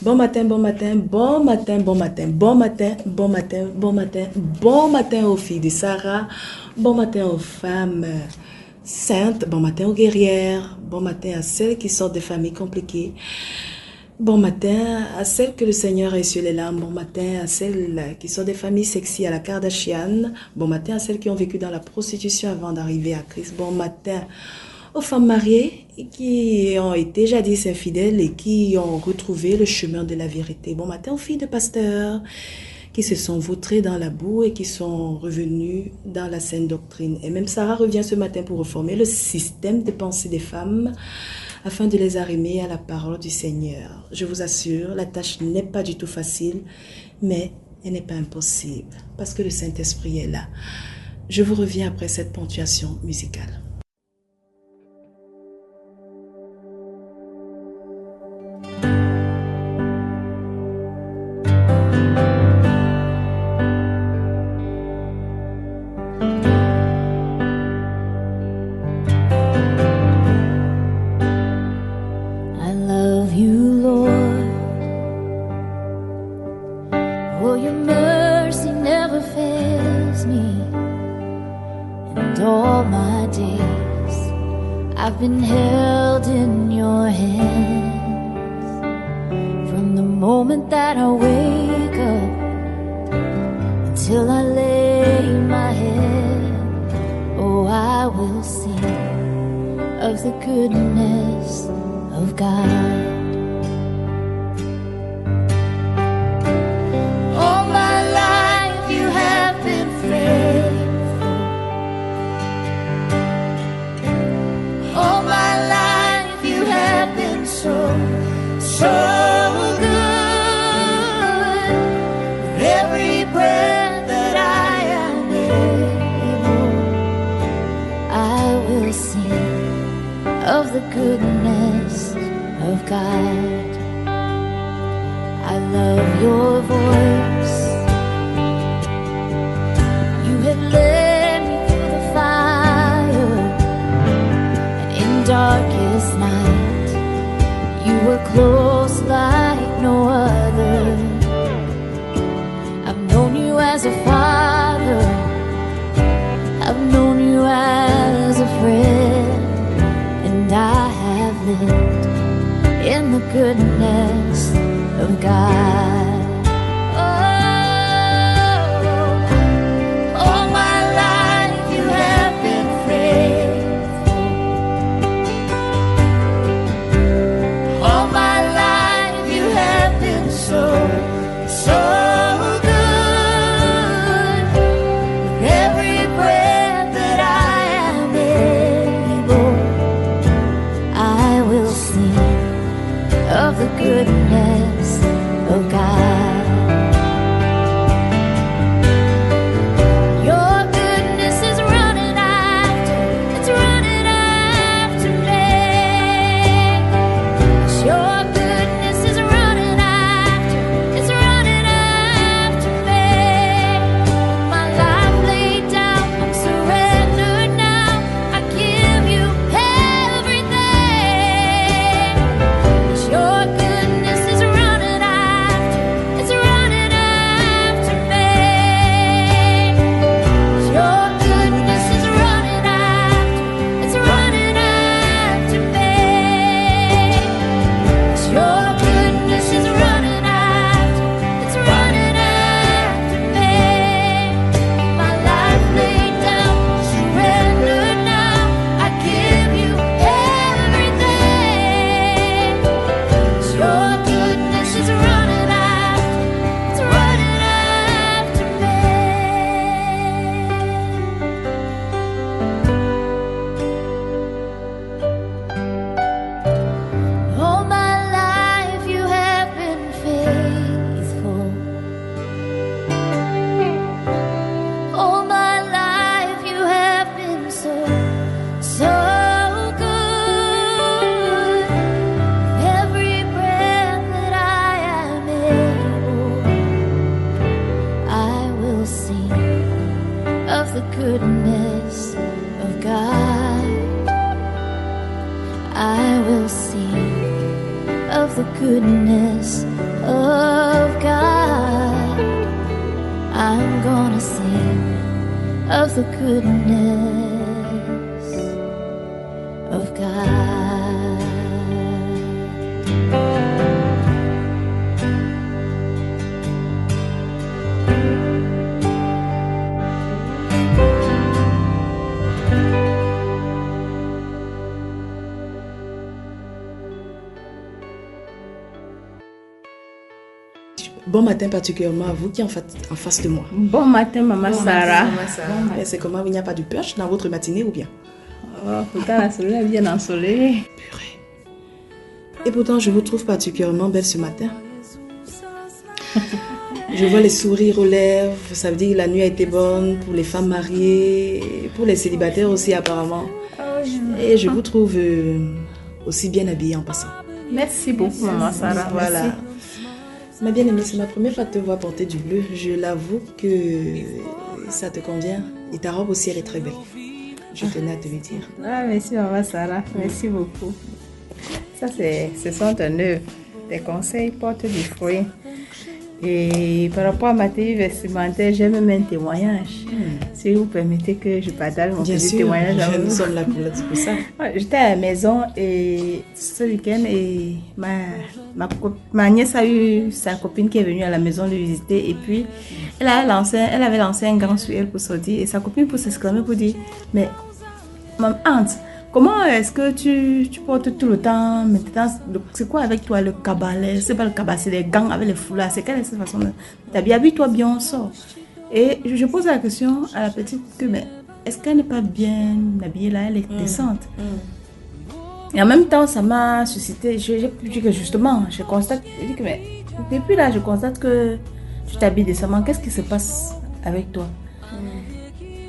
Bon matin, bon matin, bon matin, bon matin, bon matin, bon matin, bon matin, bon matin aux filles de Sarah, bon matin aux femmes saintes, bon matin aux guerrières, bon matin à celles qui sortent des familles compliquées, bon matin à celles que le Seigneur a essuie les larmes, bon matin à celles qui sortent des familles sexy à la Kardashian, bon matin à celles qui ont vécu dans la prostitution avant d'arriver à Christ, bon matin aux femmes mariées qui ont été jadis infidèles et qui ont retrouvé le chemin de la vérité. Bon matin aux filles de pasteurs qui se sont vautrées dans la boue et qui sont revenues dans la saine doctrine. Et même Sarah revient ce matin pour reformer le système de pensée des femmes afin de les arrimer à la parole du Seigneur. Je vous assure, la tâche n'est pas du tout facile, mais elle n'est pas impossible parce que le Saint-Esprit est là. Je vous reviens après cette ponctuation musicale. I've been held in your hands from the moment that I wake up until I lay my head. Oh, I will sing of the goodness of God. All my life you have been faithful. All my life you have been so good. With every breath that I am able, I will sing of the goodness of God. I love your voice. You have led me through the fire in darkest night. You were close like no other. I've known you as a father, I've known you as a friend, and I have lived in the goodness of God. All my life you have been faithful. All my life you have been so good. With every breath that I am able, I will sing of the goodness of God. Your goodness is running after, it's running after me. Your goodness is running after, it's running after me. My life laid down, I'm surrendered now. I give you everything. Your goodness is running after, it's running after me. Your goodness is running after, it's running after me. Your goodness is running after, it's running after me. My life laid down, surrendered now. I give you everything. Your goodness is running after, it's running after me. All my life you have been faithful. All my life you have been so good. Every breath that I am able, I will sing of the goodness of God. I will sing of the goodness of God. I'm gonna sing of the goodness of God. Bon matin particulièrement à vous qui êtes en face de moi. Bon matin, Maman Sarah. Et c'est comment, il n'y a pas de pêche dans votre matinée ou bien? Oh, pourtant la soleil est bien ensoleillée. Purée. Et pourtant, je vous trouve particulièrement belle ce matin. Je vois les sourires aux lèvres, ça veut dire que la nuit a été bonne pour les femmes mariées, pour les célibataires aussi apparemment. Et je vous trouve aussi bien habillée en passant. Merci beaucoup, Maman Sarah. Voilà. Merci. Ma bien-aimée, c'est ma première fois de te voir porter du bleu. Je l'avoue que ça te convient. Et ta robe aussi, elle est très belle. Je tenais à te le dire. Ah, merci, Maman Sarah. Merci beaucoup. Ça, ce sont tes œuvres. Tes conseils portent du fruit. Et par rapport à ma tenue vestimentaire, j'ai même un témoignage. Si vous permettez que je partage mon petit témoignage à vous. Nous sommes là pour ça. J'étais à la maison et ce week-end, et ma nièce a eu sa copine qui est venue à la maison le visiter. Et puis, elle avait lancé un gant sur elle pour sortir. Et sa copine pour s'exclamer pour dire, mais maman, comment est-ce que tu portes tout le temps maintenant? C'est quoi avec toi le cabaret? C'est pas le cabaret, c'est les gants avec les foulards. C'est quelle est cette façon de t'habiller? Habille-toi bien, on sort. Et je pose la question à la petite que, mais est-ce qu'elle n'est pas bien habillée là? Elle est décente. Et en même temps, ça m'a suscité. J'ai dit que justement, je constate. Je dis que, mais depuis là, je constate que tu t'habilles décemment. Qu'est-ce qui se passe avec toi?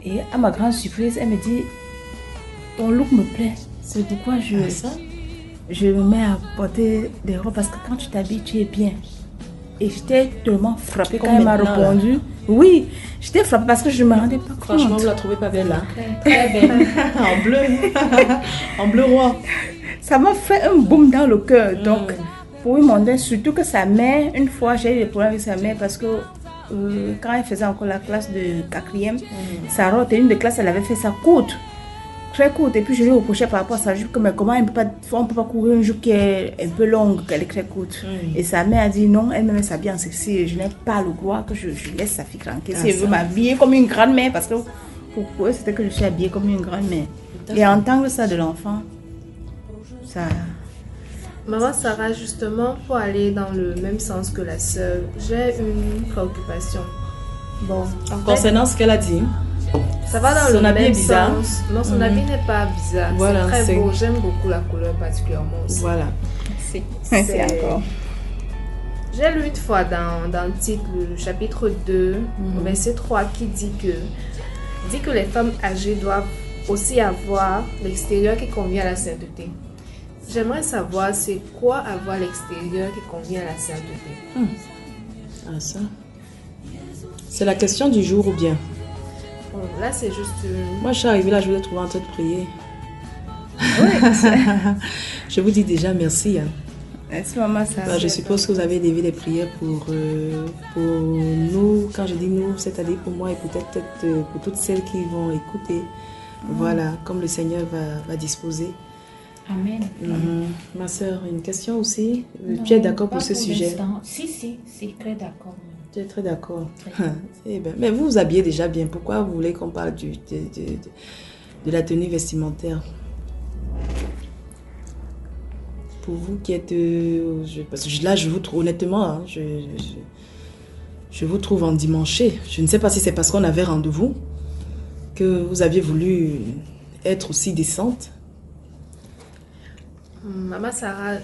Et à ma grande surprise, elle me dit, ton look me plaît, c'est pourquoi je me mets à porter des robes, parce que quand tu t'habilles, tu es bien. Et j'étais tellement frappée quand elle m'a répondu. Là. Oui, j'étais frappée parce que je ne me rendais pas compte. Franchement, vous la trouvez pas belle là? Très belle. En bleu. En bleu roi. Ça m'a fait un boom dans le cœur. Donc, pour lui montrer, surtout que sa mère, une fois, j'ai eu des problèmes avec sa mère parce que quand elle faisait encore la classe de 4e, sa robe, une de classe, elle avait fait sa courte. Très courte, et puis je lui reprochais par rapport à sa jupe, mais comment on ne peut pas courir une jupe qui est un peu longue, qu'elle est très courte. Et sa mère a dit non, elle-même s'habille en sexy, je n'ai pas le droit que je laisse sa fille tranquille. Si elle veut m'habiller comme une grande-mère, parce que pour eux c'était que je suis habillée comme une grande-mère. Et entendre ça de l'enfant, ça... Maman Sarah, justement, pour aller dans le même sens que la sœur, j'ai une préoccupation. Bon, concernant ce qu'elle a dit, ça va dans le même sens. Non, son habit n'est pas bizarre. Voilà, c'est très beau. J'aime beaucoup la couleur particulièrement aussi. Voilà. C'est encore. J'ai lu une fois dans le titre, le chapitre 2, verset 3, qui dit que les femmes âgées doivent aussi avoir l'extérieur qui convient à la sainteté. J'aimerais savoir c'est quoi avoir l'extérieur qui convient à la sainteté. Ah ça. C'est la question du jour ou bien? Bon, là, c'est juste... Moi, je suis arrivée là, je voulais trouver en train de prier. Oui, je vous dis déjà merci. Merci, Maman Sarah. Je suppose que vous avez élevé des prières pour nous. Quand je dis nous, c'est-à-dire pour moi et peut-être pour toutes celles qui vont écouter. Voilà, comme le Seigneur va disposer. Amen. Ma soeur, une question aussi. Tu es d'accord pour ce sujet? Si, très d'accord. Tu es très d'accord. Mais vous vous habillez déjà bien. Pourquoi vous voulez qu'on parle de la tenue vestimentaire? Pour vous qui êtes... parce que là, je vous trouve honnêtement, hein, je vous trouve endimanchée. Je ne sais pas si c'est parce qu'on avait rendez-vous que vous aviez voulu être aussi décente. Maman Sarah,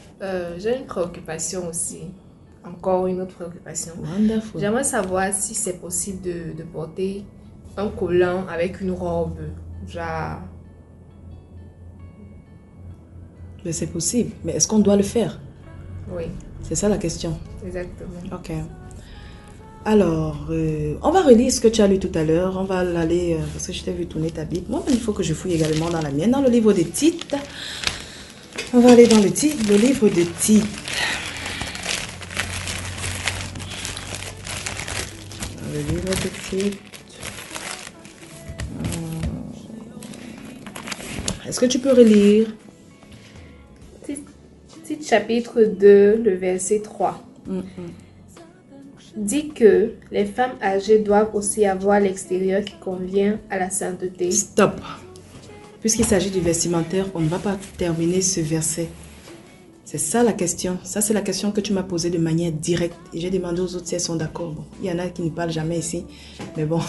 j'ai une préoccupation aussi. Encore une autre préoccupation. Wonderful. J'aimerais savoir si c'est possible de porter un collant avec une robe. Genre... Mais c'est possible. Mais est-ce qu'on doit le faire? Oui. C'est ça la question. Exactement. Ok. Alors, on va relire ce que tu as lu tout à l'heure. On va aller, parce que je t'ai vu tourner ta Bible. Moi, il faut que je fouille également dans la mienne, dans le livre des Tites. On va aller dans le livre de Tites. vois tout de suite. Est-ce que tu peux relire? Tite chapitre 2, le verset 3. Dit que les femmes âgées doivent aussi avoir l'extérieur qui convient à la sainteté. Stop. Puisqu'il s'agit du vestimentaire, on ne va pas terminer ce verset. C'est ça la question. Ça, c'est la question que tu m'as posée de manière directe. Et j'ai demandé aux autres si elles sont d'accord. Bon, il y en a qui ne parlent jamais ici. Mais bon,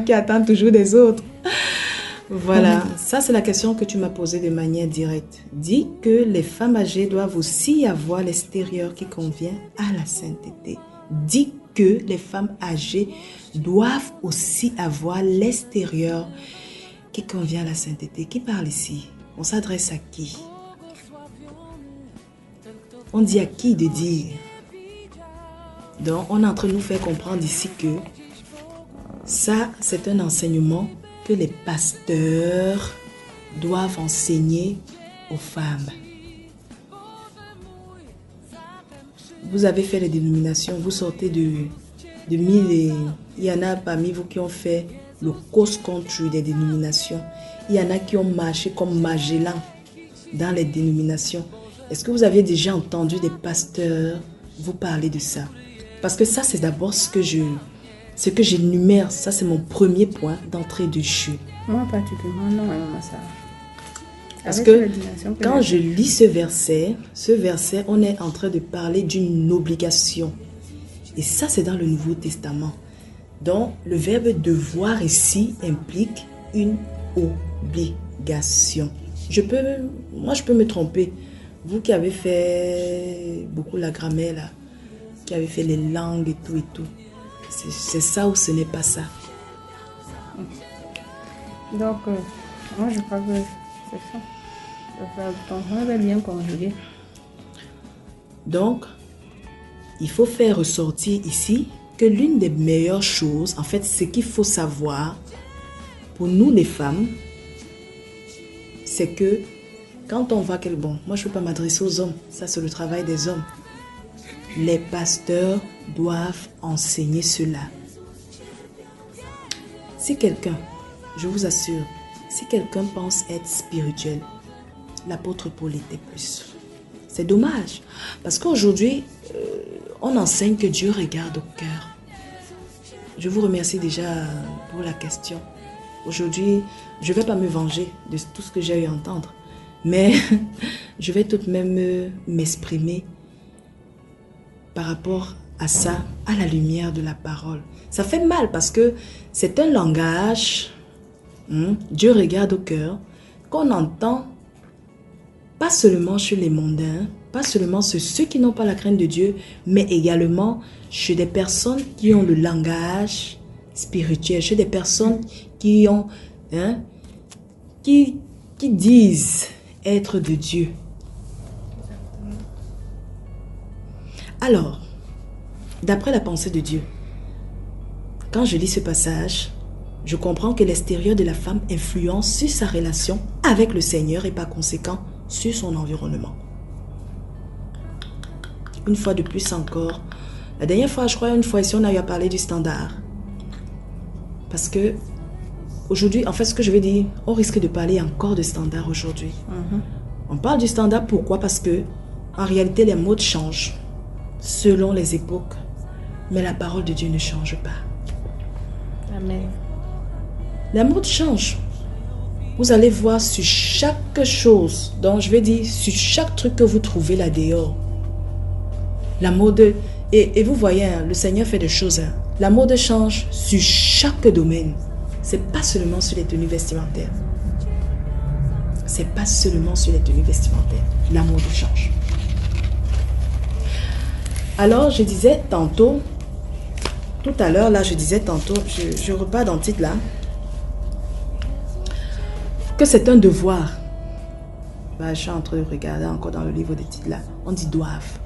qui attendent toujours des autres. Voilà. Ça, c'est la question que tu m'as posée de manière directe. Dis que les femmes âgées doivent aussi avoir l'extérieur qui convient à la sainteté. Dis que les femmes âgées doivent aussi avoir l'extérieur qui convient à la sainteté. Qui parle ici? On s'adresse à qui? On dit à qui de dire? Donc, on est en train de nous faire comprendre ici que ça, c'est un enseignement que les pasteurs doivent enseigner aux femmes. Vous avez fait les dénominations, vous sortez de 1000 et il y en a parmi vous qui ont fait le cross-country des dénominations. Il y en a qui ont marché comme Magellan dans les dénominations. Est-ce que vous avez déjà entendu des pasteurs vous parler de ça? Parce que ça, c'est d'abord ce que j'énumère. Ça, c'est mon premier point d'entrée de jeu. Moi, particulièrement, non, maman, ça. Parce que quand je lis ce verset, on est en train de parler d'une obligation. Et ça, c'est dans le Nouveau Testament. Donc, le verbe devoir ici implique une obligation. Moi, je peux me tromper. Vous qui avez fait beaucoup la grammaire, là, qui avez fait les langues et tout. C'est ça ou ce n'est pas ça? Donc, moi, je crois que c'est ça. Ton verbe est bien conjugué. Donc, il faut faire ressortir ici que l'une des meilleures choses, en fait, ce qu'il faut savoir pour nous les femmes, c'est que quand on voit bon, moi je ne peux pas m'adresser aux hommes, ça c'est le travail des hommes. Les pasteurs doivent enseigner cela. Si quelqu'un, je vous assure, si quelqu'un pense être spirituel, l'apôtre Paul était plus. C'est dommage, parce qu'aujourd'hui, on enseigne que Dieu regarde au cœur. Je vous remercie déjà pour la question. Aujourd'hui, je ne vais pas me venger de tout ce que j'ai eu à entendre, mais je vais tout de même m'exprimer par rapport à ça, à la lumière de la parole. Ça fait mal parce que c'est un langage, Dieu regarde au cœur, qu'on entend pas seulement chez les mondains, pas seulement chez ceux qui n'ont pas la crainte de Dieu, mais également chez des personnes qui ont le langage spirituel, chez des personnes qui ont, qui disent être de Dieu. Alors, d'après la pensée de Dieu, quand je lis ce passage, je comprends que l'extérieur de la femme influence sur sa relation avec le Seigneur et par conséquent sur son environnement. Une fois de plus encore, la dernière fois, je crois, une fois ici, on a eu à parler du standard. Parce que aujourd'hui, en fait, ce que je vais dire, on risque de parler encore de standard aujourd'hui. On parle du standard, pourquoi? Parce que en réalité, les modes changent selon les époques, mais la parole de Dieu ne change pas. Amen. La mode change. Vous allez voir sur chaque chose, donc je vais dire sur chaque truc que vous trouvez là dehors, la mode, et vous voyez, le Seigneur fait des choses. La mode change sur chaque domaine. C'est pas seulement sur les tenues vestimentaires. C'est pas seulement sur les tenues vestimentaires. La mode change. Alors, je disais tantôt, tout à l'heure, là, je disais tantôt, je repars dans le titre là, que c'est un devoir. Je suis en train de regarder encore dans le livre des titres là. On dit doivent.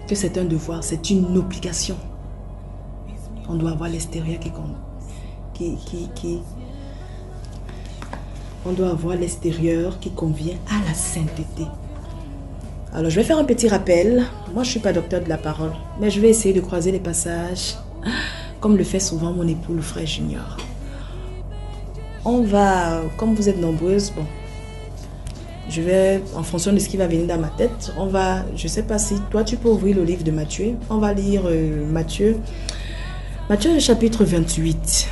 Que c'est un devoir, c'est une obligation. On doit avoir l'extérieur on doit avoir l'extérieur qui convient à la sainteté. Alors, je vais faire un petit rappel. Moi, je ne suis pas docteur de la parole, mais je vais essayer de croiser les passages comme le fait souvent mon époux, le frère Junior. On va, comme vous êtes nombreuses, bon, je vais, en fonction de ce qui va venir dans ma tête, on va, je ne sais pas si toi tu peux ouvrir le livre de Matthieu. On va lire Matthieu le chapitre 28.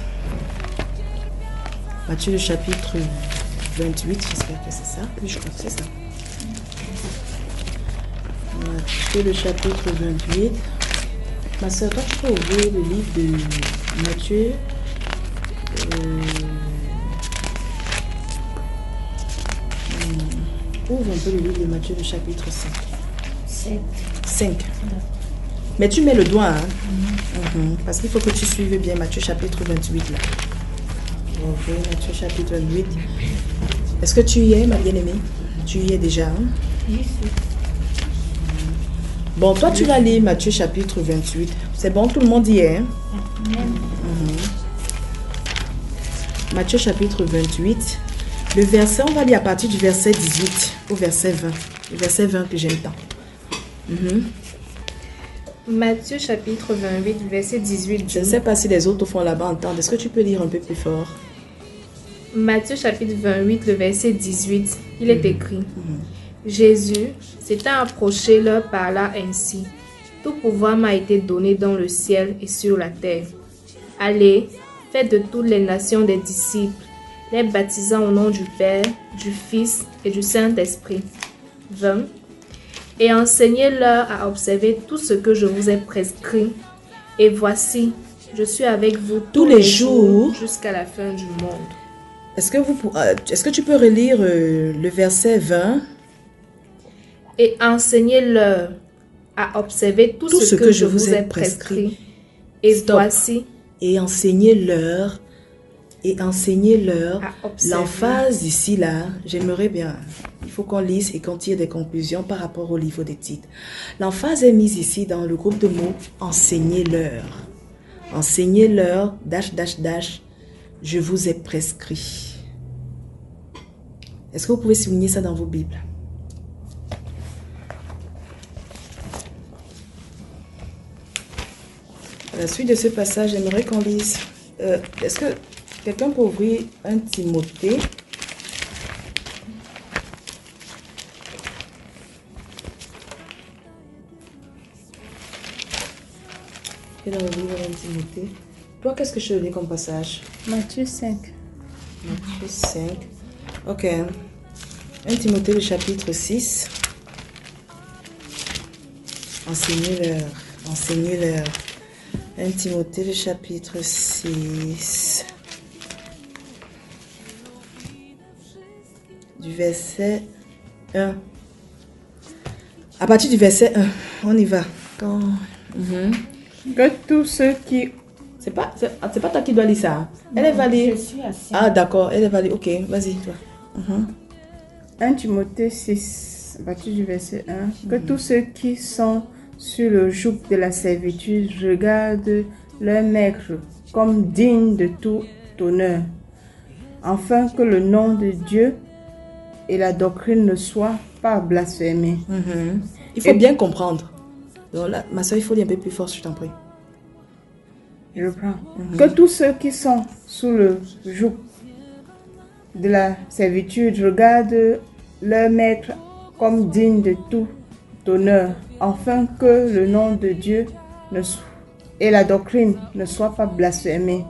Matthieu le chapitre 28, j'espère que c'est ça. Oui, je crois que c'est ça. Matthieu le chapitre 28. Ma soeur, toi tu peux ouvrir le livre de Matthieu. Ouvre un peu le livre de Matthieu, le chapitre 5. 5. Mais tu mets le doigt, hein? Parce qu'il faut que tu suives bien Matthieu, chapitre 28, là. Ok, Matthieu, chapitre 28. Est-ce que tu y es, ma bien-aimée? Tu y es déjà, hein? Oui. Bon, toi, tu vas lire Matthieu, chapitre 28. C'est bon, tout le monde y est, hein? Matthieu, chapitre 28. Le verset, on va lire à partir du verset 18 au verset 20. Le verset 20 que j'aime tant. Matthieu chapitre 28, verset 18. Je ne sais pas si les autres au fond là-bas entendent. Est-ce que tu peux lire un peu plus fort? Matthieu chapitre 28, le verset 18, il est écrit. Jésus, s'étant approché, leur parla ainsi. Tout pouvoir m'a été donné dans le ciel et sur la terre. Allez, faites de toutes les nations des disciples, les baptisant au nom du Père, du Fils et du Saint-Esprit. 20. Et enseignez-leur à observer tout ce que je vous ai prescrit. Et voici, je suis avec vous tous les jours jusqu'à la fin du monde. Est-ce que tu peux relire le verset 20? Et enseignez-leur à observer tout ce que je vous ai prescrit. Et voici. Et enseignez-leur. L'emphase ici, là, j'aimerais bien. Il faut qu'on lise et qu'on tire des conclusions par rapport au livre des titres. L'emphase est mise ici dans le groupe de mots enseignez-leur. Enseignez-leur, je vous ai prescrit. Est-ce que vous pouvez souligner ça dans vos Bibles? À la suite de ce passage, j'aimerais qu'on lise. Est-ce que quelqu'un peut ouvrir 1 Timothée? Et dans le livre 1 Timothée. Toi, qu'est-ce que je lis comme passage? Matthieu 5. Matthieu 5. Ok. 1 Timothée, le chapitre 6. Enseignez-leur. Enseignez-leur. 1 Timothée, le chapitre 6. Du verset 1. À partir du verset 1, on y va. Que tous ceux qui... C'est pas toi qui dois lire ça. Hein? Elle va lire. Je suis assise. Ah, d'accord, elle va lire. Ok, vas-y, toi. 1 Timothée 6, à partir du verset 1. Que tous ceux qui sont sur le joug de la servitude regardent leur maître comme digne de tout honneur, afin que le nom de Dieu et la doctrine ne soient pas blasphémés. Il faut bien comprendre. Donc là, ma soeur, il faut lire un peu plus fort, je t'en prie. Je reprends. Que tous ceux qui sont sous le joug de la servitude regardent leur maître comme digne de tout honneur, afin que le nom de Dieu et la doctrine ne soient pas blasphémés.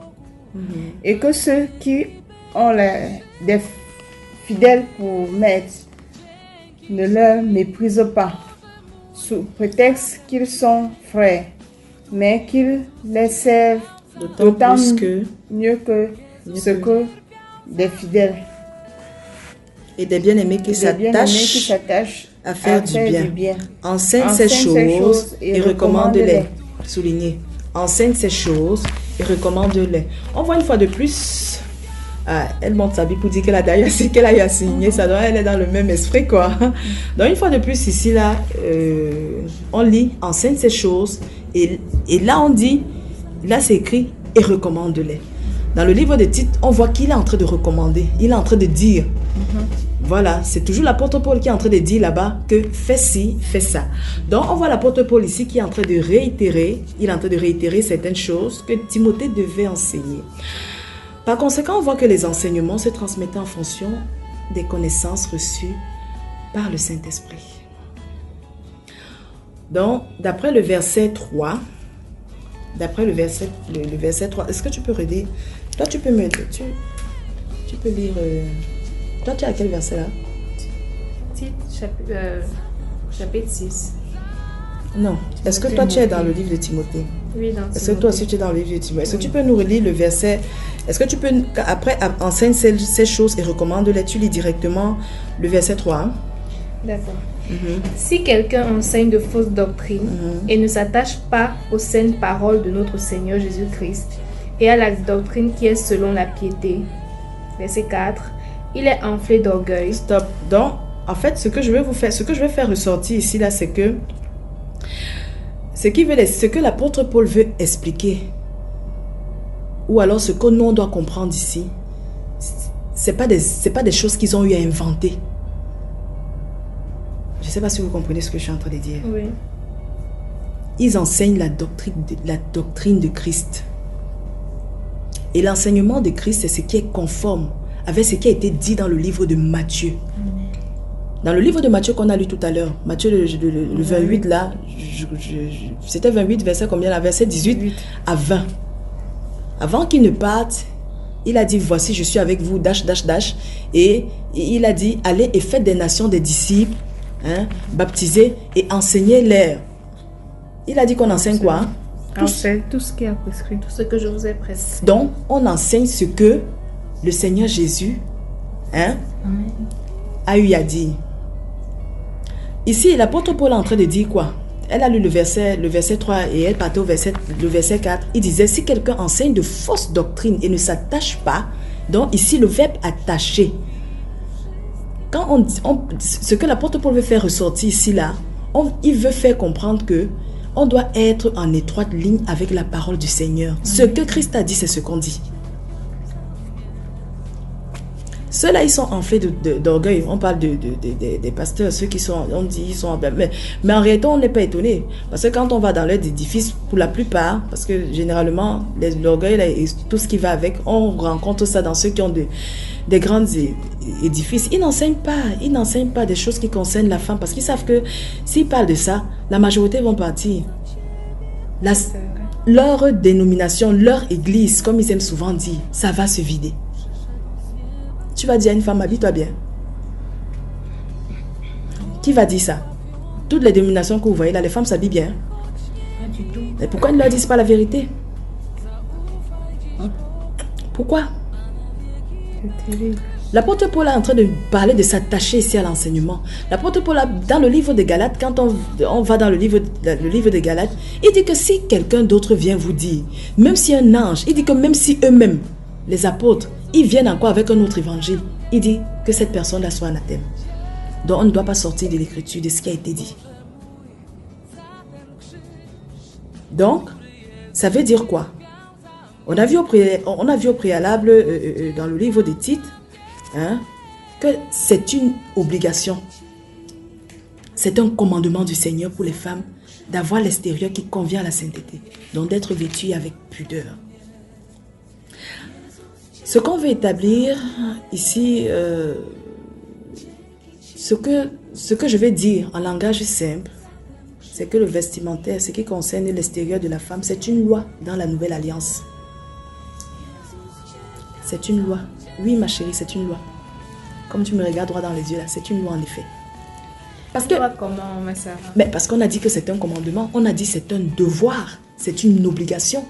Et que ceux qui ont des fidèles pour maître ne leur méprisent pas, sous prétexte qu'ils sont frères, mais qu'ils les servent d'autant mieux que des fidèles. Et des bien-aimés qui s'attachent à faire du bien. Enseigne ces choses et recommande-les. Souligner. Enseigne ces choses et recommande-les. On voit une fois de plus. Elle monte sa vie pour dire qu'elle a signé. Ça doit, elle est dans le même esprit, quoi. Donc, une fois de plus, ici, là, on lit, enseigne ces choses. Et là, on dit, là, c'est écrit, et recommande-les. Dans le livre des titres, on voit qu'il est en train de recommander. Il est en train de dire. Voilà, c'est toujours l'apôtre Paul qui est en train de dire là-bas que fais ci, fais ça. Donc, on voit l'apôtre Paul ici qui est en train de réitérer, il est en train de réitérer certaines choses que Timothée devait enseigner. Par conséquent, on voit que les enseignements se transmettaient en fonction des connaissances reçues par le Saint-Esprit. Donc, d'après le verset 3, est-ce que tu peux relire? Toi, tu peux me... Tu peux lire... Toi, tu es à quel verset là? Chapitre 6. Non. Est-ce que toi, tu es dans le livre de Timothée? Oui, dans Timothée. Est-ce que toi aussi, tu es dans le livre de Timothée? Est-ce que tu peux nous relire le verset? Est-ce que tu peux, après, enseigne ces choses et recommande-les, tu lis directement le verset 3. Hein? D'accord. Si quelqu'un enseigne de fausses doctrines et ne s'attache pas aux saines paroles de notre Seigneur Jésus-Christ et à la doctrine qui est selon la piété, verset 4, il est enflé d'orgueil. Stop. Donc, en fait, ce que je vais faire ressortir ici, là, c'est que ce que l'apôtre Paul veut expliquer, ou alors ce que nous on doit comprendre ici, c'est pas des choses qu'ils ont eu à inventer. Je ne sais pas si vous comprenez ce que je suis en train de dire. Oui. Ils enseignent la doctrine de Christ. Et l'enseignement de Christ, c'est ce qui est conforme avec ce qui a été dit dans le livre de Matthieu. Dans le livre de Matthieu qu'on a lu tout à l'heure, Matthieu le 28 là, c'était 28 verset combien là? Verset 18 à 20. Avant qu'il ne parte, il a dit, voici je suis avec vous, dash, dash, dash. Et il a dit, allez et faites des nations des disciples, hein, baptisés et enseignez-les. Il a dit qu'on enseigne quoi? Tout ce qui est prescrit. Tout ce que je vous ai prescrit. Donc, on enseigne ce que le Seigneur Jésus a eu à dire. Ici, l'apôtre Paul est en train de dire quoi? Elle a lu le verset 3 et elle partait le verset 4. Il disait, si quelqu'un enseigne de fausses doctrines et ne s'attache pas, donc ici le verbe attacher. Quand ce que l'apôtre Paul veut faire ressortir ici, là, il veut faire comprendre que on doit être en étroite ligne avec la parole du Seigneur. Ce que Christ a dit, c'est ce qu'on dit. Ceux-là, ils sont enflés d'orgueil. On parle des pasteurs, ceux qui sont, on dit, ils sont... Mais en réalité, on n'est pas étonné. Parce que quand on va dans leur édifice, pour la plupart, parce que généralement, l'orgueil et tout ce qui va avec, on rencontre ça dans ceux qui ont des grands édifices. Ils n'enseignent pas des choses qui concernent la femme. Parce qu'ils savent que s'ils parlent de ça, la majorité vont partir. Leur dénomination, leur église, comme ils aiment souvent dire, ça va se vider. Tu vas dire à une femme, habille-toi bien. Qui va dire ça? Toutes les dénominations que vous voyez là, les femmes s'habillent bien. Pas du tout. Mais pourquoi ils ne leur disent pas la vérité? Pourquoi? C'est terrible. L'apôtre Paul est en train de parler de s'attacher ici à l'enseignement. L'apôtre Paul, dans le livre de Galates, quand on va dans le livre de Galates, il dit que si quelqu'un d'autre vient vous dire, même si un ange, il dit que même si eux-mêmes, les apôtres, ils viennent encore avec un autre évangile, il dit que cette personne-là soit anathème. Donc on ne doit pas sortir de l'écriture, de ce qui a été dit. Donc, ça veut dire quoi? On a vu au préalable dans le livre des Tites, que c'est une obligation. C'est un commandement du Seigneur pour les femmes d'avoir l'extérieur qui convient à la sainteté. Donc d'être vêtues avec pudeur. Ce qu'on veut établir ici, ce que je vais dire en langage simple, c'est que le vestimentaire, ce qui concerne l'extérieur de la femme, c'est une loi dans la Nouvelle Alliance. C'est une loi. Oui, ma chérie, c'est une loi. Comme tu me regardes droit dans les yeux là, c'est une loi en effet. Parce que, comment, ma sœur? mais parce qu'on a dit que c'est un commandement, on a dit c'est un devoir, c'est une obligation.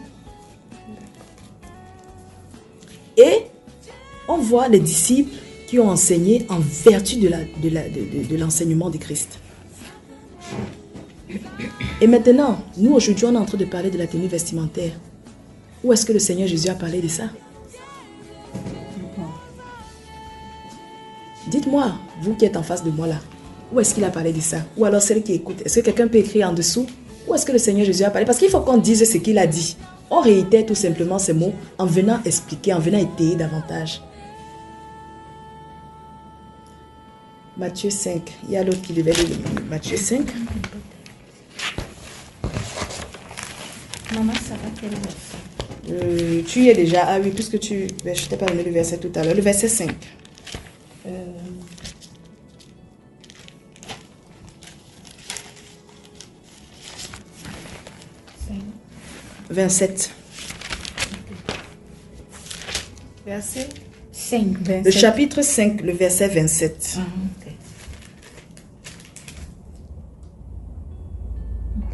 Et on voit les disciples qui ont enseigné en vertu de l'enseignement de Christ. Et maintenant, nous aujourd'hui, on est en train de parler de la tenue vestimentaire. Où est-ce que le Seigneur Jésus a parlé de ça? Dites-moi, vous qui êtes en face de moi là, où est-ce qu'il a parlé de ça? Ou alors celle qui écoute, est-ce que quelqu'un peut écrire en dessous? Où est-ce que le Seigneur Jésus a parlé? Parce qu'il faut qu'on dise ce qu'il a dit. On réitère tout simplement ces mots en venant expliquer, en venant étayer davantage. Matthieu 5. Il y a l'autre qui devait lire Matthieu 5. Maman, ça va quel verset? Tu y es déjà. Ah oui, puisque tu... Ben, je t'ai pas donné le verset tout à l'heure. Le verset 5. 27. Verset 5, Le chapitre 5, le verset 27. ok.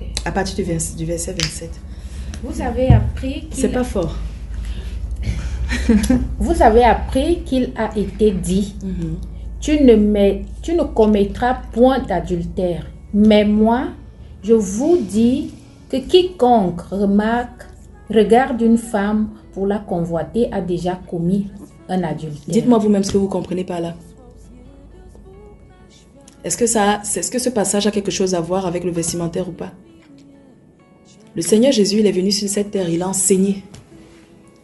Ok. À partir du verset 27. Vous avez appris C'est qu'il pas fort. Vous avez appris qu'il a été dit, tu ne commettras point d'adultère. Mais moi, je vous dis que quiconque regarde une femme pour la convoiter a déjà commis un adultère. Dites-moi vous-même ce que vous comprenez par là. Est-ce que ce passage a quelque chose à voir avec le vestimentaire ou pas? Le Seigneur Jésus, il est venu sur cette terre, il a enseigné.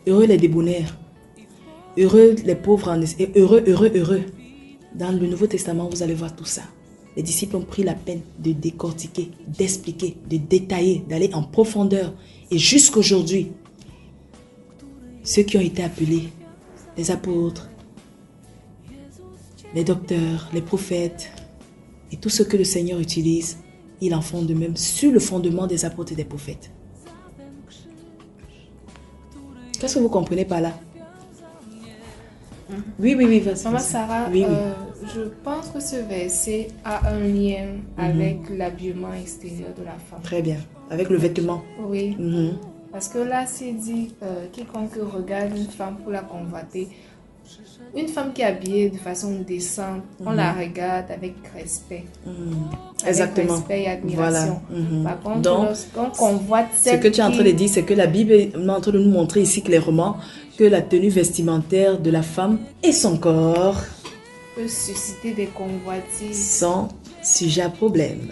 Heureux les débonnaires. Heureux les pauvres en esprit. Heureux. Dans le Nouveau Testament, vous allez voir tout ça. Les disciples ont pris la peine de décortiquer, d'expliquer, de détailler, d'aller en profondeur. Et jusqu'aujourd'hui, ceux qui ont été appelés, les apôtres, les docteurs, les prophètes, et tout ce que le Seigneur utilise, ils en font de même sur le fondement des apôtres et des prophètes. Qu'est-ce que vous comprenez par là? Oui, vas-y. Maman Sarah, Oui. je pense que ce verset a un lien avec l'habillement extérieur de la femme. Très bien. Avec le vêtement. Oui, Mhm. parce que là, c'est dit quiconque regarde une femme pour la convoiter. Une femme qui est habillée de façon décente, on la regarde avec respect. Avec Exactement. respect et admiration. Voilà. Mhm. Par contre, Donc, lorsqu'on convoite Ce celle que tu es en train qui- de dire, c'est que la Bible est en train de nous montrer ici clairement que la tenue vestimentaire de la femme et son corps peut susciter des convoitises. sont sujets à problème.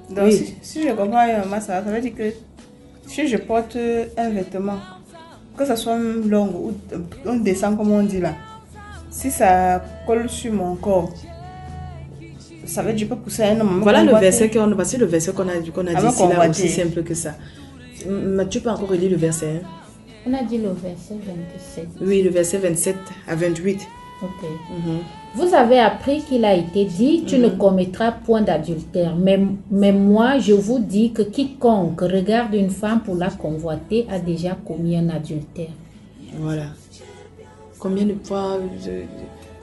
Donc, Oui. si je comprends, maman, ça veut dire que si je porte un vêtement, que ce soit long ou on descend comme on dit là, si ça colle sur mon corps, ça veut dire que je peux pousser un homme. à me Voilà le convoiter. verset voici le verset qu'on a dit me ici, là, convoiter. aussi simple que ça. Tu peux encore relire le verset, hein? On a dit le verset 27. Oui, le verset 27 à 28. Ok. Vous avez appris qu'il a été dit, tu ne commettras point d'adultère. Mais moi, je vous dis que quiconque regarde une femme pour la convoiter a déjà commis un adultère. Voilà. Combien de fois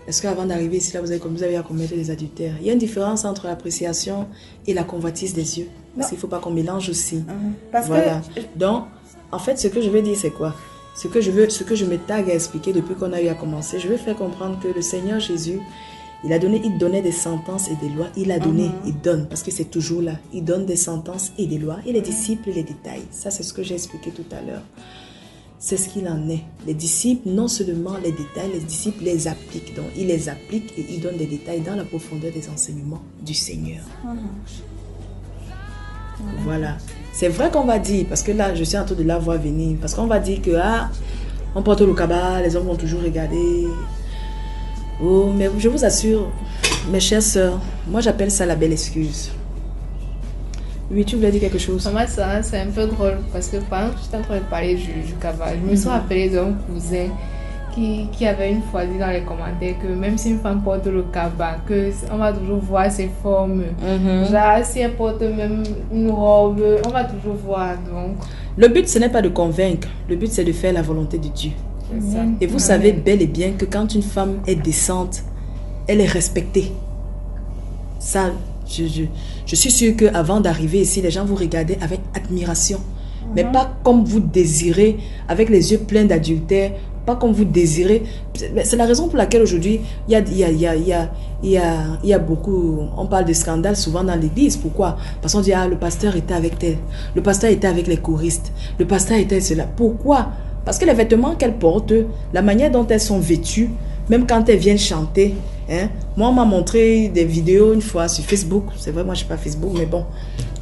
est-ce qu'avant d'arriver ici, là, vous avez à commettre des adultères? Il y a une différence entre l'appréciation et la convoitise des yeux. Parce qu'il ne faut pas qu'on mélange aussi. Parce Voilà. que Donc, en fait, ce que je veux dire, c'est quoi? Ce que je me targue à expliquer depuis qu'on a eu à commencer, je veux faire comprendre que le Seigneur Jésus, il donnait des sentences et des lois. Il a donné, il donne, parce que c'est toujours là. Il donne des sentences et des lois, et les disciples les détails. Ça, c'est ce que j'ai expliqué tout à l'heure. C'est ce qu'il en est. Les disciples, non seulement les détails, les disciples les appliquent. Donc, ils les appliquent et ils donnent des détails dans la profondeur des enseignements du Seigneur. Voilà. C'est vrai qu'on va dire, parce que là, je suis en train de la voir venir, parce qu'on va dire que, on porte le cabas, les hommes vont toujours regarder. Oh, mais je vous assure, mes chères sœurs, moi j'appelle ça la belle excuse. Oui, tu voulais dire quelque chose? Maman Sarah, c'est un peu drôle parce que pendant que j'étais en train de parler du cabas, je me suis rappelée d'un cousin qui avait une fois dit dans les commentaires que même si une femme porte le cabas, on va toujours voir ses formes. Genre, si elle porte même une robe, on va toujours voir. Donc, Le but, ce n'est pas de convaincre, le but c'est de faire la volonté de Dieu. c'est ça. Et vous savez bel et bien que quand une femme est décente, elle est respectée. Ça, je suis sûre qu'avant d'arriver ici, les gens vous regardaient avec admiration. Mais pas comme vous désirez, avec les yeux pleins d'adultère, pas comme vous désirez. C'est la raison pour laquelle aujourd'hui, il y a beaucoup, on parle de scandales souvent dans l'église. Pourquoi? Parce qu'on dit, le pasteur était avec tel, le pasteur était avec les choristes, le pasteur était cela. Pourquoi? Parce que les vêtements qu'elles portent, la manière dont elles sont vêtues, même quand elles viennent chanter, moi on m'a montré des vidéos une fois sur Facebook. C'est vrai, moi je n'ai pas Facebook, mais bon,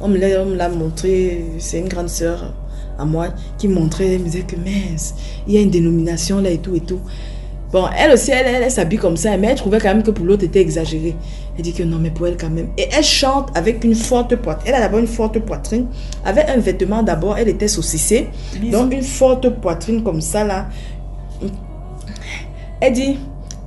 on me l'a montré. C'est une grande sœur à moi qui montrait, elle me disait que mince, il y a une dénomination là et tout et tout. Bon, elle aussi, elle s'habille comme ça, mais elle trouvait quand même que pour l'autre, c'était exagéré. Elle dit que non, mais pour elle quand même. Et elle chante avec une forte poitrine. Elle a d'abord une forte poitrine. Avec un vêtement d'abord, elle était saucissée. Donc une forte poitrine comme ça là. Elle dit,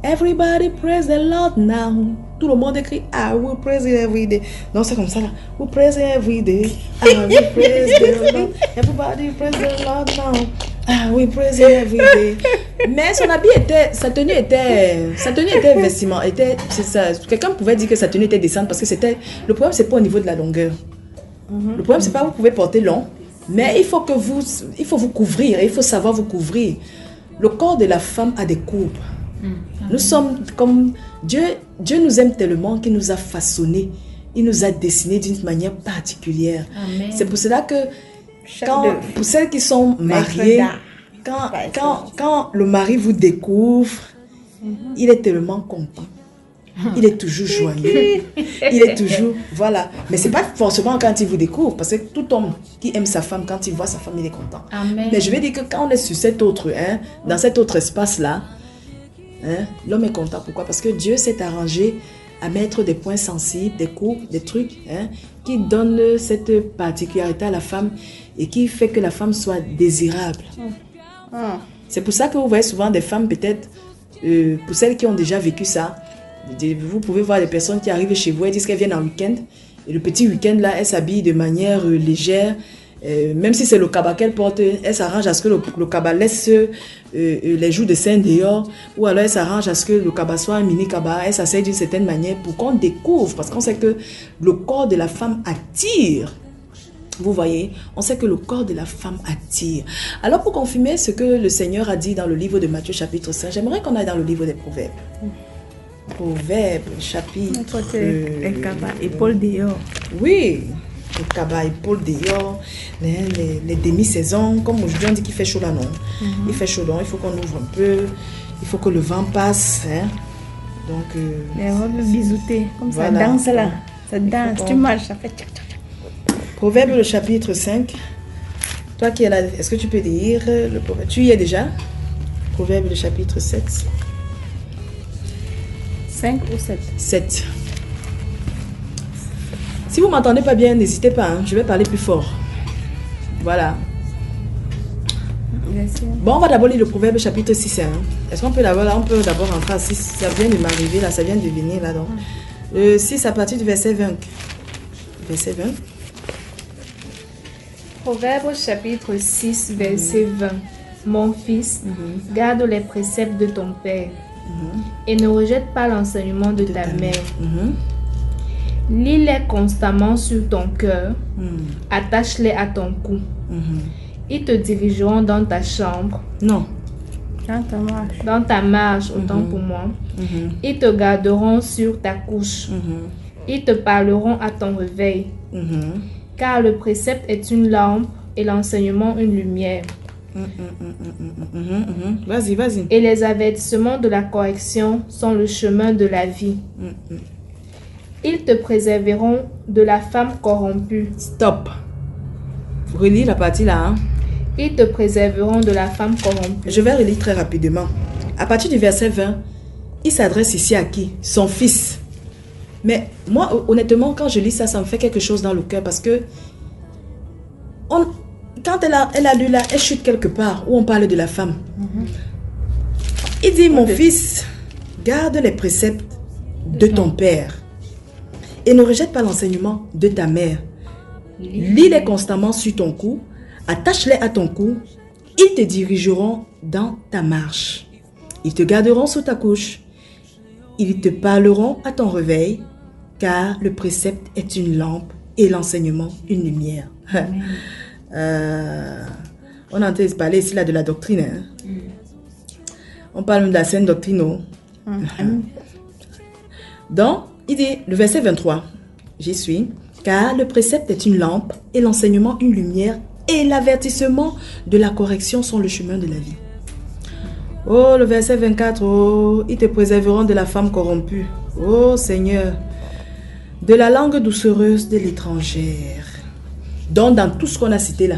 everybody praise the Lord now. Tout le monde écrit, I will praise it every day. Donc c'est comme ça là. We praise it every day. I will praise the Lord. Everybody praise the Lord now. I will praise it every day. Mais son habit était, sa tenue était vestiment, c'est ça. Quelqu'un pouvait dire que sa tenue était décente parce que c'était, le problème c'est pas au niveau de la longueur. Le problème c'est pas vous pouvez porter long, mais il faut vous couvrir, il faut savoir vous couvrir. Le corps de la femme a des courbes. Nous sommes comme Dieu nous aime tellement qu'il nous a façonnés, il nous a dessinés d'une manière particulière. Amen. C'est pour cela que pour celles qui sont mariées, quand le mari vous découvre, il est tellement content. Il est toujours joyeux. Il est toujours, voilà. Mais c'est pas forcément quand il vous découvre, parce que tout homme qui aime sa femme, quand il voit sa femme, il est content. Amen. Mais je vais dire que quand on est sur cet autre, dans cet autre espace-là, l'homme est content. Pourquoi? Parce que Dieu s'est arrangé à mettre des points sensibles, des coups, des trucs, qui donnent cette particularité à la femme et qui fait que la femme soit désirable. C'est pour ça que vous voyez souvent des femmes, peut-être, pour celles qui ont déjà vécu ça, vous pouvez voir des personnes qui arrivent chez vous et disent qu'elles viennent en week-end. Et le petit week-end là, elles s'habillent de manière légère. Même si c'est le kaba qu'elle porte, elle s'arrange à ce que le kaba laisse les joues de sein dehors, ou alors elle s'arrange à ce que le kaba soit un mini kaba, elle s'asseye d'une certaine manière pour qu'on découvre, parce qu'on sait que le corps de la femme attire. Vous voyez, on sait que le corps de la femme attire. Alors pour confirmer ce que le Seigneur a dit dans le livre de Matthieu chapitre 5, j'aimerais qu'on aille dans le livre des Proverbes. Proverbes chapitre... Le kaba, épaule dehors. Oui. Le kaba, épaule dehors, les demi-saisons, comme aujourd'hui on dit qu'il fait chaud là, non. Il fait chaud, donc il faut qu'on ouvre un peu, il faut que le vent passe. Donc, les robes bisoutées, comme voilà. Ça danse là, ça danse, tu marches, ça fait tchac tchac. Proverbe le chapitre 5, toi qui es là, est-ce que tu peux lire le proverbe? Tu y es déjà? Proverbe le chapitre 7. 5 ou 7? 7. Si vous ne m'entendez pas bien, n'hésitez pas, je vais parler plus fort. Voilà. Bon, on va d'abord lire le Proverbe chapitre 6. Est-ce qu'on peut d'abord, là, on peut d'abord rentrer à 6. Ça vient de m'arriver, là, ça vient de venir, là, donc. Le 6 à partir du verset 20. Verset 20. Proverbe chapitre 6, verset 20. Mon fils, garde les préceptes de ton père et ne rejette pas l'enseignement de ta mère. Lis-les constamment sur ton cœur, attache-les à ton cou. Ils te dirigeront dans ta chambre. Non. Dans ta marche. Dans ta marche, autant pour moi. Ils te garderont sur ta couche. Ils te parleront à ton réveil. Car le précepte est une lampe et l'enseignement une lumière. Vas-y, vas-y. Et les avertissements de la correction sont le chemin de la vie. Ils te préserveront de la femme corrompue. Stop. Relis la partie là. Ils te préserveront de la femme corrompue. Je vais relire très rapidement. À partir du verset 20, il s'adresse ici à qui? Son fils. Mais moi, honnêtement, quand je lis ça, ça me fait quelque chose dans le cœur parce que quand elle a lu là, elle chute quelque part où on parle de la femme. Il dit, mon fils, garde les préceptes de ton père et ne rejette pas l'enseignement de ta mère. Lis-les constamment sur ton cou, attache-les à ton cou, ils te dirigeront dans ta marche. Ils te garderont sous ta couche, ils te parleront à ton réveil, car le précepte est une lampe et l'enseignement une lumière. On entend parler ici là de la doctrine. On parle de la saine doctrine. Donc, il dit, le verset 23, j'y suis, car le précepte est une lampe et l'enseignement une lumière et l'avertissement de la correction sont le chemin de la vie. Oh, le verset 24, oh, ils te préserveront de la femme corrompue. Oh Seigneur, de la langue doucereuse de l'étrangère. Donc, dans tout ce qu'on a cité là,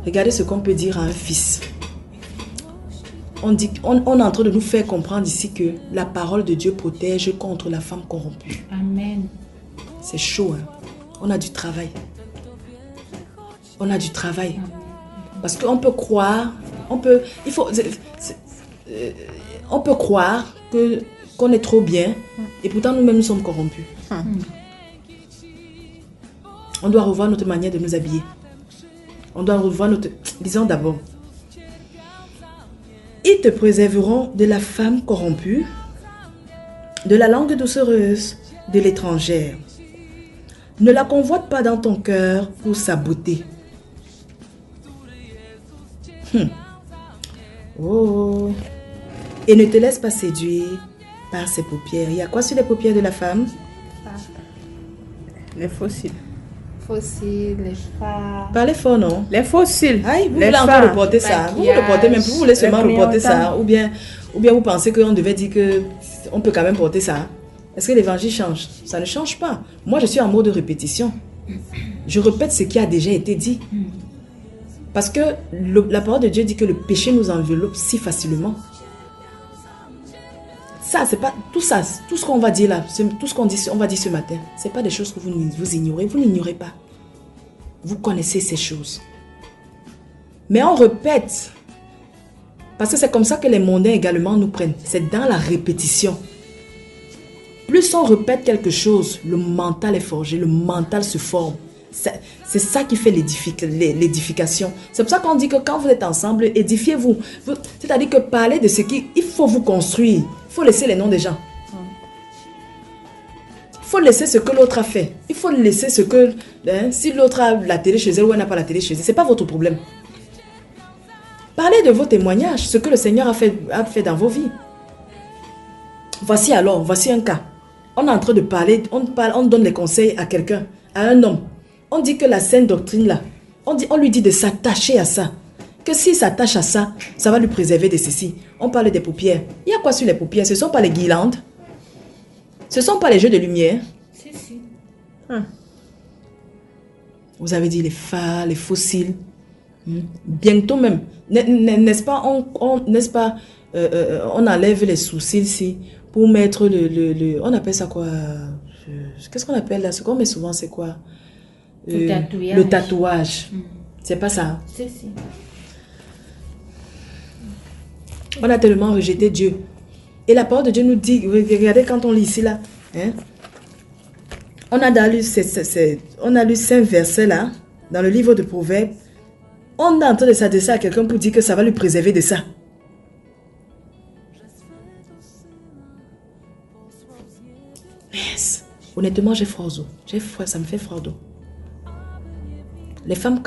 regardez ce qu'on peut dire à un fils. on est en train de nous faire comprendre ici que la parole de Dieu protège contre la femme corrompue. Amen. C'est chaud, hein? On a du travail. On a du travail. Parce qu'on peut croire, on peut croire qu'on est trop bien et pourtant nous-mêmes nous sommes corrompus. On doit revoir notre manière de nous habiller. On doit revoir notre... Disons d'abord, ils te préserveront de la femme corrompue, de la langue doucereuse, de l'étrangère. Ne la convoite pas dans ton cœur pour sa beauté. Oh. Et ne te laisse pas séduire par ses paupières. Il y a quoi sur les paupières de la femme? Les fossiles. Fossiles, les fards. Parlez fort, non? Les fossiles. Aïe, vous les voulez encore fards. reporter ça. Vous Maquillage, reportez même, vous voulez seulement les reporter ça. clignotants. Ou bien vous pensez qu'on devait dire qu'on peut quand même porter ça. Est-ce que l'évangile change? Ça ne change pas. Moi, je suis en mode répétition. Je répète ce qui a déjà été dit. Parce que la parole de Dieu dit que le péché nous enveloppe si facilement. Ça, c'est pas tout ça, tout ce qu'on va dire là, tout ce qu'on dit, on va dire ce matin, c'est pas des choses que vous ignorez. Vous n'ignorez pas. Vous connaissez ces choses. Mais on répète. Parce que c'est comme ça que les mondains également nous prennent. C'est dans la répétition. Plus on répète quelque chose, le mental est forgé, le mental se forme. C'est ça qui fait l'édification. C'est pour ça qu'on dit que quand vous êtes ensemble, édifiez-vous. C'est-à-dire que parler de ce qui... Il faut vous construire. Il faut laisser les noms des gens. Il faut laisser ce que l'autre a fait. Il faut laisser ce que... si l'autre a la télé chez elle ou elle n'a pas la télé chez elle, ce n'est pas votre problème. Parlez de vos témoignages, ce que le Seigneur a fait dans vos vies. Voici un cas. On est en train de parler, on donne les conseils à quelqu'un, à un homme. On dit que la sainte doctrine là, on lui dit de s'attacher à ça. Que s'il s'attache à ça, ça va lui préserver de ceci. On parle des paupières. Il y a quoi sur les paupières? Ce ne sont pas les guirlandes. Ce ne sont pas les jeux de lumière. Si. Vous avez dit les fards, les fossiles. Bientôt même. N'est-ce pas, on enlève les sourcils ici pour mettre on appelle ça quoi? Qu'est-ce qu'on appelle là? Ce qu'on met souvent, c'est quoi? Le tatouage. C'est pas ça. Si. On a tellement rejeté Dieu. Et la parole de Dieu nous dit, regardez quand on lit ici là, hein? On a lu 5 versets là, dans le livre de Proverbes. On est en train de s'adresser à quelqu'un pour dire que ça va lui préserver de ça. Yes. Honnêtement, j'ai froid aux os. Ça me fait froid aux os. Les femmes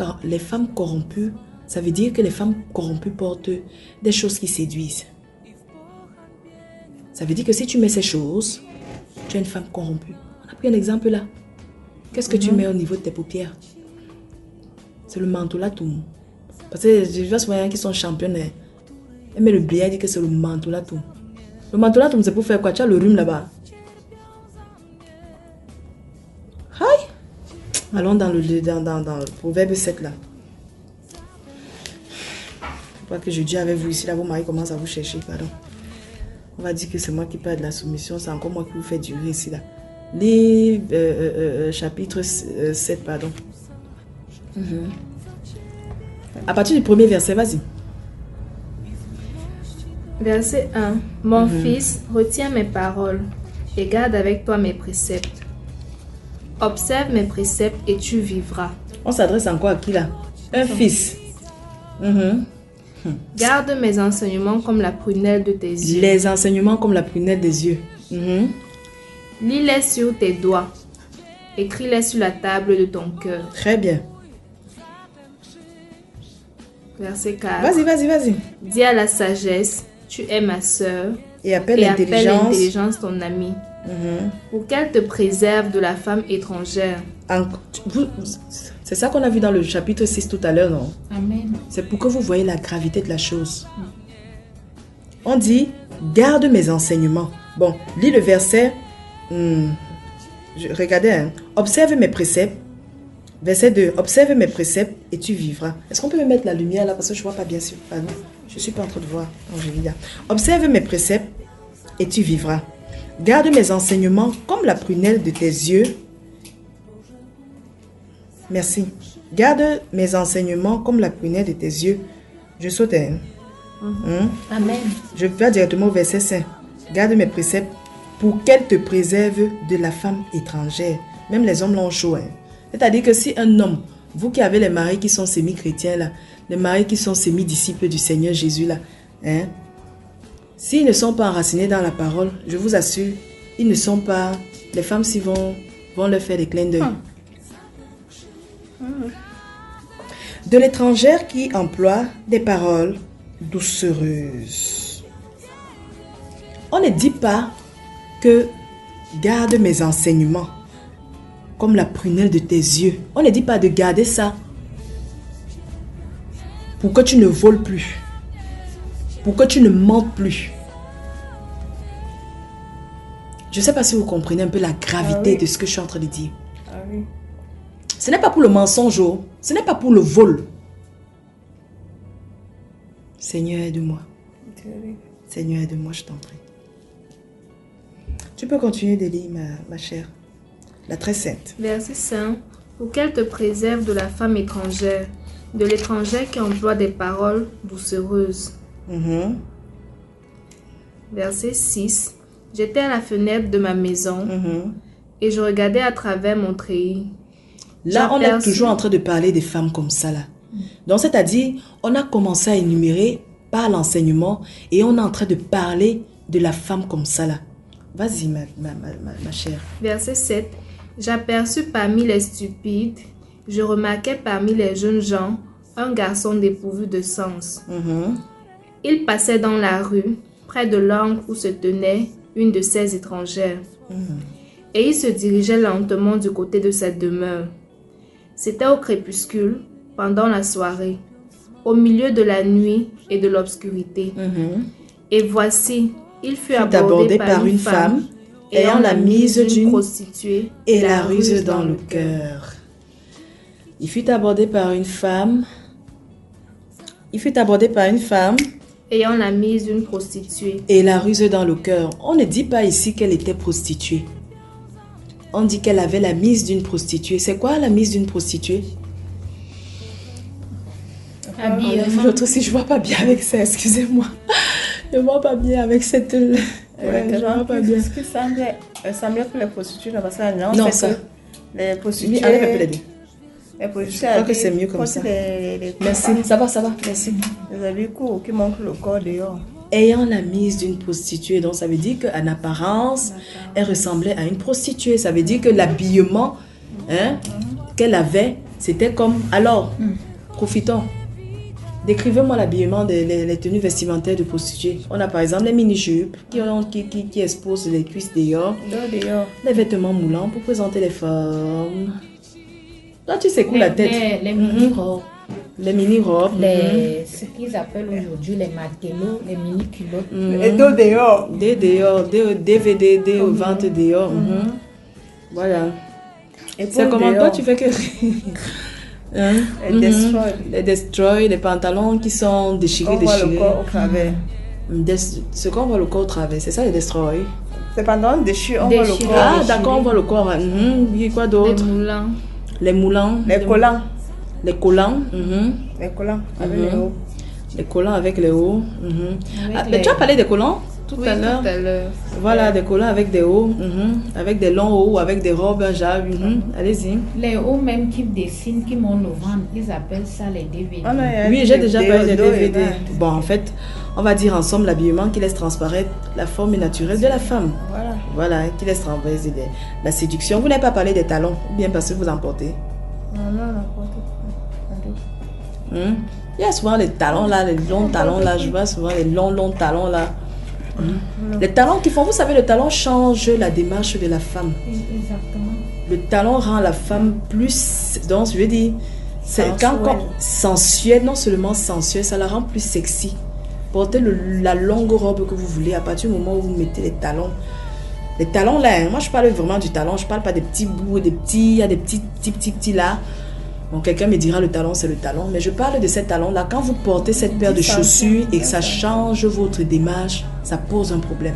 corrompues, ça veut dire que les femmes corrompues portent des choses qui séduisent. Ça veut dire que si tu mets ces choses, tu es une femme corrompue. On a pris un exemple là. Qu'est-ce que tu mets au niveau de tes paupières? C'est le mentolatum. Parce que je vois souvent qui sont championnes. Elle met le blé, elle dit que c'est le mentolatum. Le mentolatum, c'est pour faire quoi? Tu as le rhume là-bas. Aïe! Allons dans le proverbe 7 là. Je crois que je dis avec vous ici, là, vos maris commencent à vous chercher, pardon. On va dire que c'est moi qui parle de la soumission, c'est encore moi qui vous fais durer ici là. Chapitre 7, pardon. À partir du premier verset, vas-y. Verset 1. Mon fils, retiens mes paroles et garde avec toi mes préceptes. Observe mes préceptes et tu vivras. On s'adresse encore à qui là? Un fils. Garde mes enseignements comme la prunelle de tes yeux. Les enseignements comme la prunelle des yeux. Lis-les sur tes doigts. Écris-les sur la table de ton cœur. Très bien. Verset 4. Vas-y. Dis à la sagesse, tu es ma sœur. Et appelle Et appelle l'intelligence. l'intelligence ton amie. Pour qu'elle te préserve de la femme étrangère. C'est ça qu'on a vu dans le chapitre 6 tout à l'heure, non? Amen. C'est pour que vous voyez la gravité de la chose. On dit, garde mes enseignements. Bon, lis le verset. Regardez, hein. Observe mes préceptes. Verset 2. Observe mes préceptes et tu vivras. Est-ce qu'on peut me mettre la lumière là parce que je ne vois pas bien sûr. Pardon. Je ne suis pas en train de voir. Donc, je lis là. Observe mes préceptes et tu vivras. Garde mes enseignements comme la prunelle de tes yeux. Merci. Garde mes enseignements comme la prunelle de tes yeux. Je saute. Hein? Amen. Je vais directement au verset 5. Garde mes préceptes pour qu'elle te préserve de la femme étrangère. Même les hommes l'ont chaud. Hein? C'est-à-dire que si un homme, vous qui avez les maris qui sont semi-chrétiens là, les maris qui sont semi-disciples du Seigneur Jésus là, hein, s'ils ne sont pas enracinés dans la parole, je vous assure, ils ne sont pas... Les femmes s'y vont leur faire des clins d'œil. De l'étrangère qui emploie des paroles doucereuses. On ne dit pas que garde mes enseignements comme la prunelle de tes yeux. On ne dit pas de garder ça pour que tu ne voles plus, pour que tu ne mentes plus. Je ne sais pas si vous comprenez un peu la gravité de ce que je suis en train de dire. Ce n'est pas pour le mensonge, ce n'est pas pour le vol. Seigneur, aide-moi. Seigneur, aide-moi, je t'en prie. Tu peux continuer de lire, ma chère. La très sainte. Verset 5. Pour qu'elle te préserve de la femme étrangère, de l'étranger qui emploie des paroles doucereuses. Verset 6. J'étais à la fenêtre de ma maison et je regardais à travers mon treillis. Là, on est toujours en train de parler des femmes comme ça, là. Donc, c'est-à-dire, on a commencé à énumérer par l'enseignement et on est en train de parler de la femme comme ça, là. Vas-y, ma chère. Verset 7. J'aperçus parmi les stupides, je remarquais parmi les jeunes gens un garçon dépourvu de sens. Il passait dans la rue, près de l'angle où se tenait une de ces étrangères. Et il se dirigeait lentement du côté de sa demeure. C'était au crépuscule, pendant la soirée, au milieu de la nuit et de l'obscurité. Et voici, il fut abordé par une femme ayant la mise d'une prostituée et la ruse dans le cœur. Il fut abordé par une femme. Ayant la mise d'une prostituée. Et la ruse dans le cœur. On ne dit pas ici qu'elle était prostituée. On dit qu'elle avait la mise d'une prostituée. C'est quoi la mise d'une prostituée? L'autre aussi, je ne vois pas bien avec ça, excusez-moi. Je ne vois pas bien avec cette... je vois pas bien. Ce qui semblait que les prostituées, parce que non, ça. Les prostituées... Je crois que c'est mieux comme ça. Merci, ça va, merci. Les habits courts qui montrent le corps dehors. Ayant la mise d'une prostituée, donc ça veut dire qu'en apparence, elle ressemblait à une prostituée. Ça veut dire que l'habillement qu'elle avait, c'était comme... Alors, profitons. Décrivez-moi l'habillement des tenues vestimentaires de prostituées. On a par exemple les mini-jupes qui exposent les cuisses dehors. Les vêtements moulants pour présenter les formes. Là, tu secoues la tête. Les mini-robes. Les mini-robes. Ce qu'ils appellent aujourd'hui les matelots, les mini-culottes. Et dos dehors. Des DVD, des ventes dehors. Voilà. C'est comment toi tu fais que... Les destroy, les pantalons qui sont déchirés. On voit le corps au travers. Ce qu'on voit le corps au travers, c'est ça les destroy. C'est pantalons déchirés, on voit le corps. Ah d'accord, on voit le corps. Quoi d'autre? Les moulants. Les collants. Les collants. Les collants avec les hauts. Les collants avec les hauts. Mais tu as parlé des collants tout à l'heure. Voilà, des collants avec des hauts. Avec des longs hauts, avec des robes, genre. Allez-y. Les hauts même qui dessinent, qui montent au ventre, ils appellent ça les DVD. Oui, j'ai déjà parlé des DVD. Bon, en fait, on va dire ensemble l'habillement qui laisse transparaître la forme naturelle de la femme. Voilà, qui laisse transparaître la séduction. Vous n'avez pas parlé des talons, ou bien parce que vous en portez? Non, on en porte. Il y a souvent les talons là, les longs talons là, je vois souvent les longs talons là. Les talons qui font, vous savez, le talon change la démarche de la femme. Exactement. Le talon rend la femme plus, donc je veux dire, c'est quand sensuelle, non seulement sensuelle, ça la rend plus sexy. Portez la longue robe que vous voulez à partir du moment où vous mettez les talons. Les talons là, moi je parle vraiment du talon, je parle pas des petits bouts, il y a des petits là. Bon, quelqu'un me dira le talent, c'est le talent. Mais je parle de ces talents-là. Quand vous portez cette paire de chaussures et que ça change votre démarche, ça pose un problème.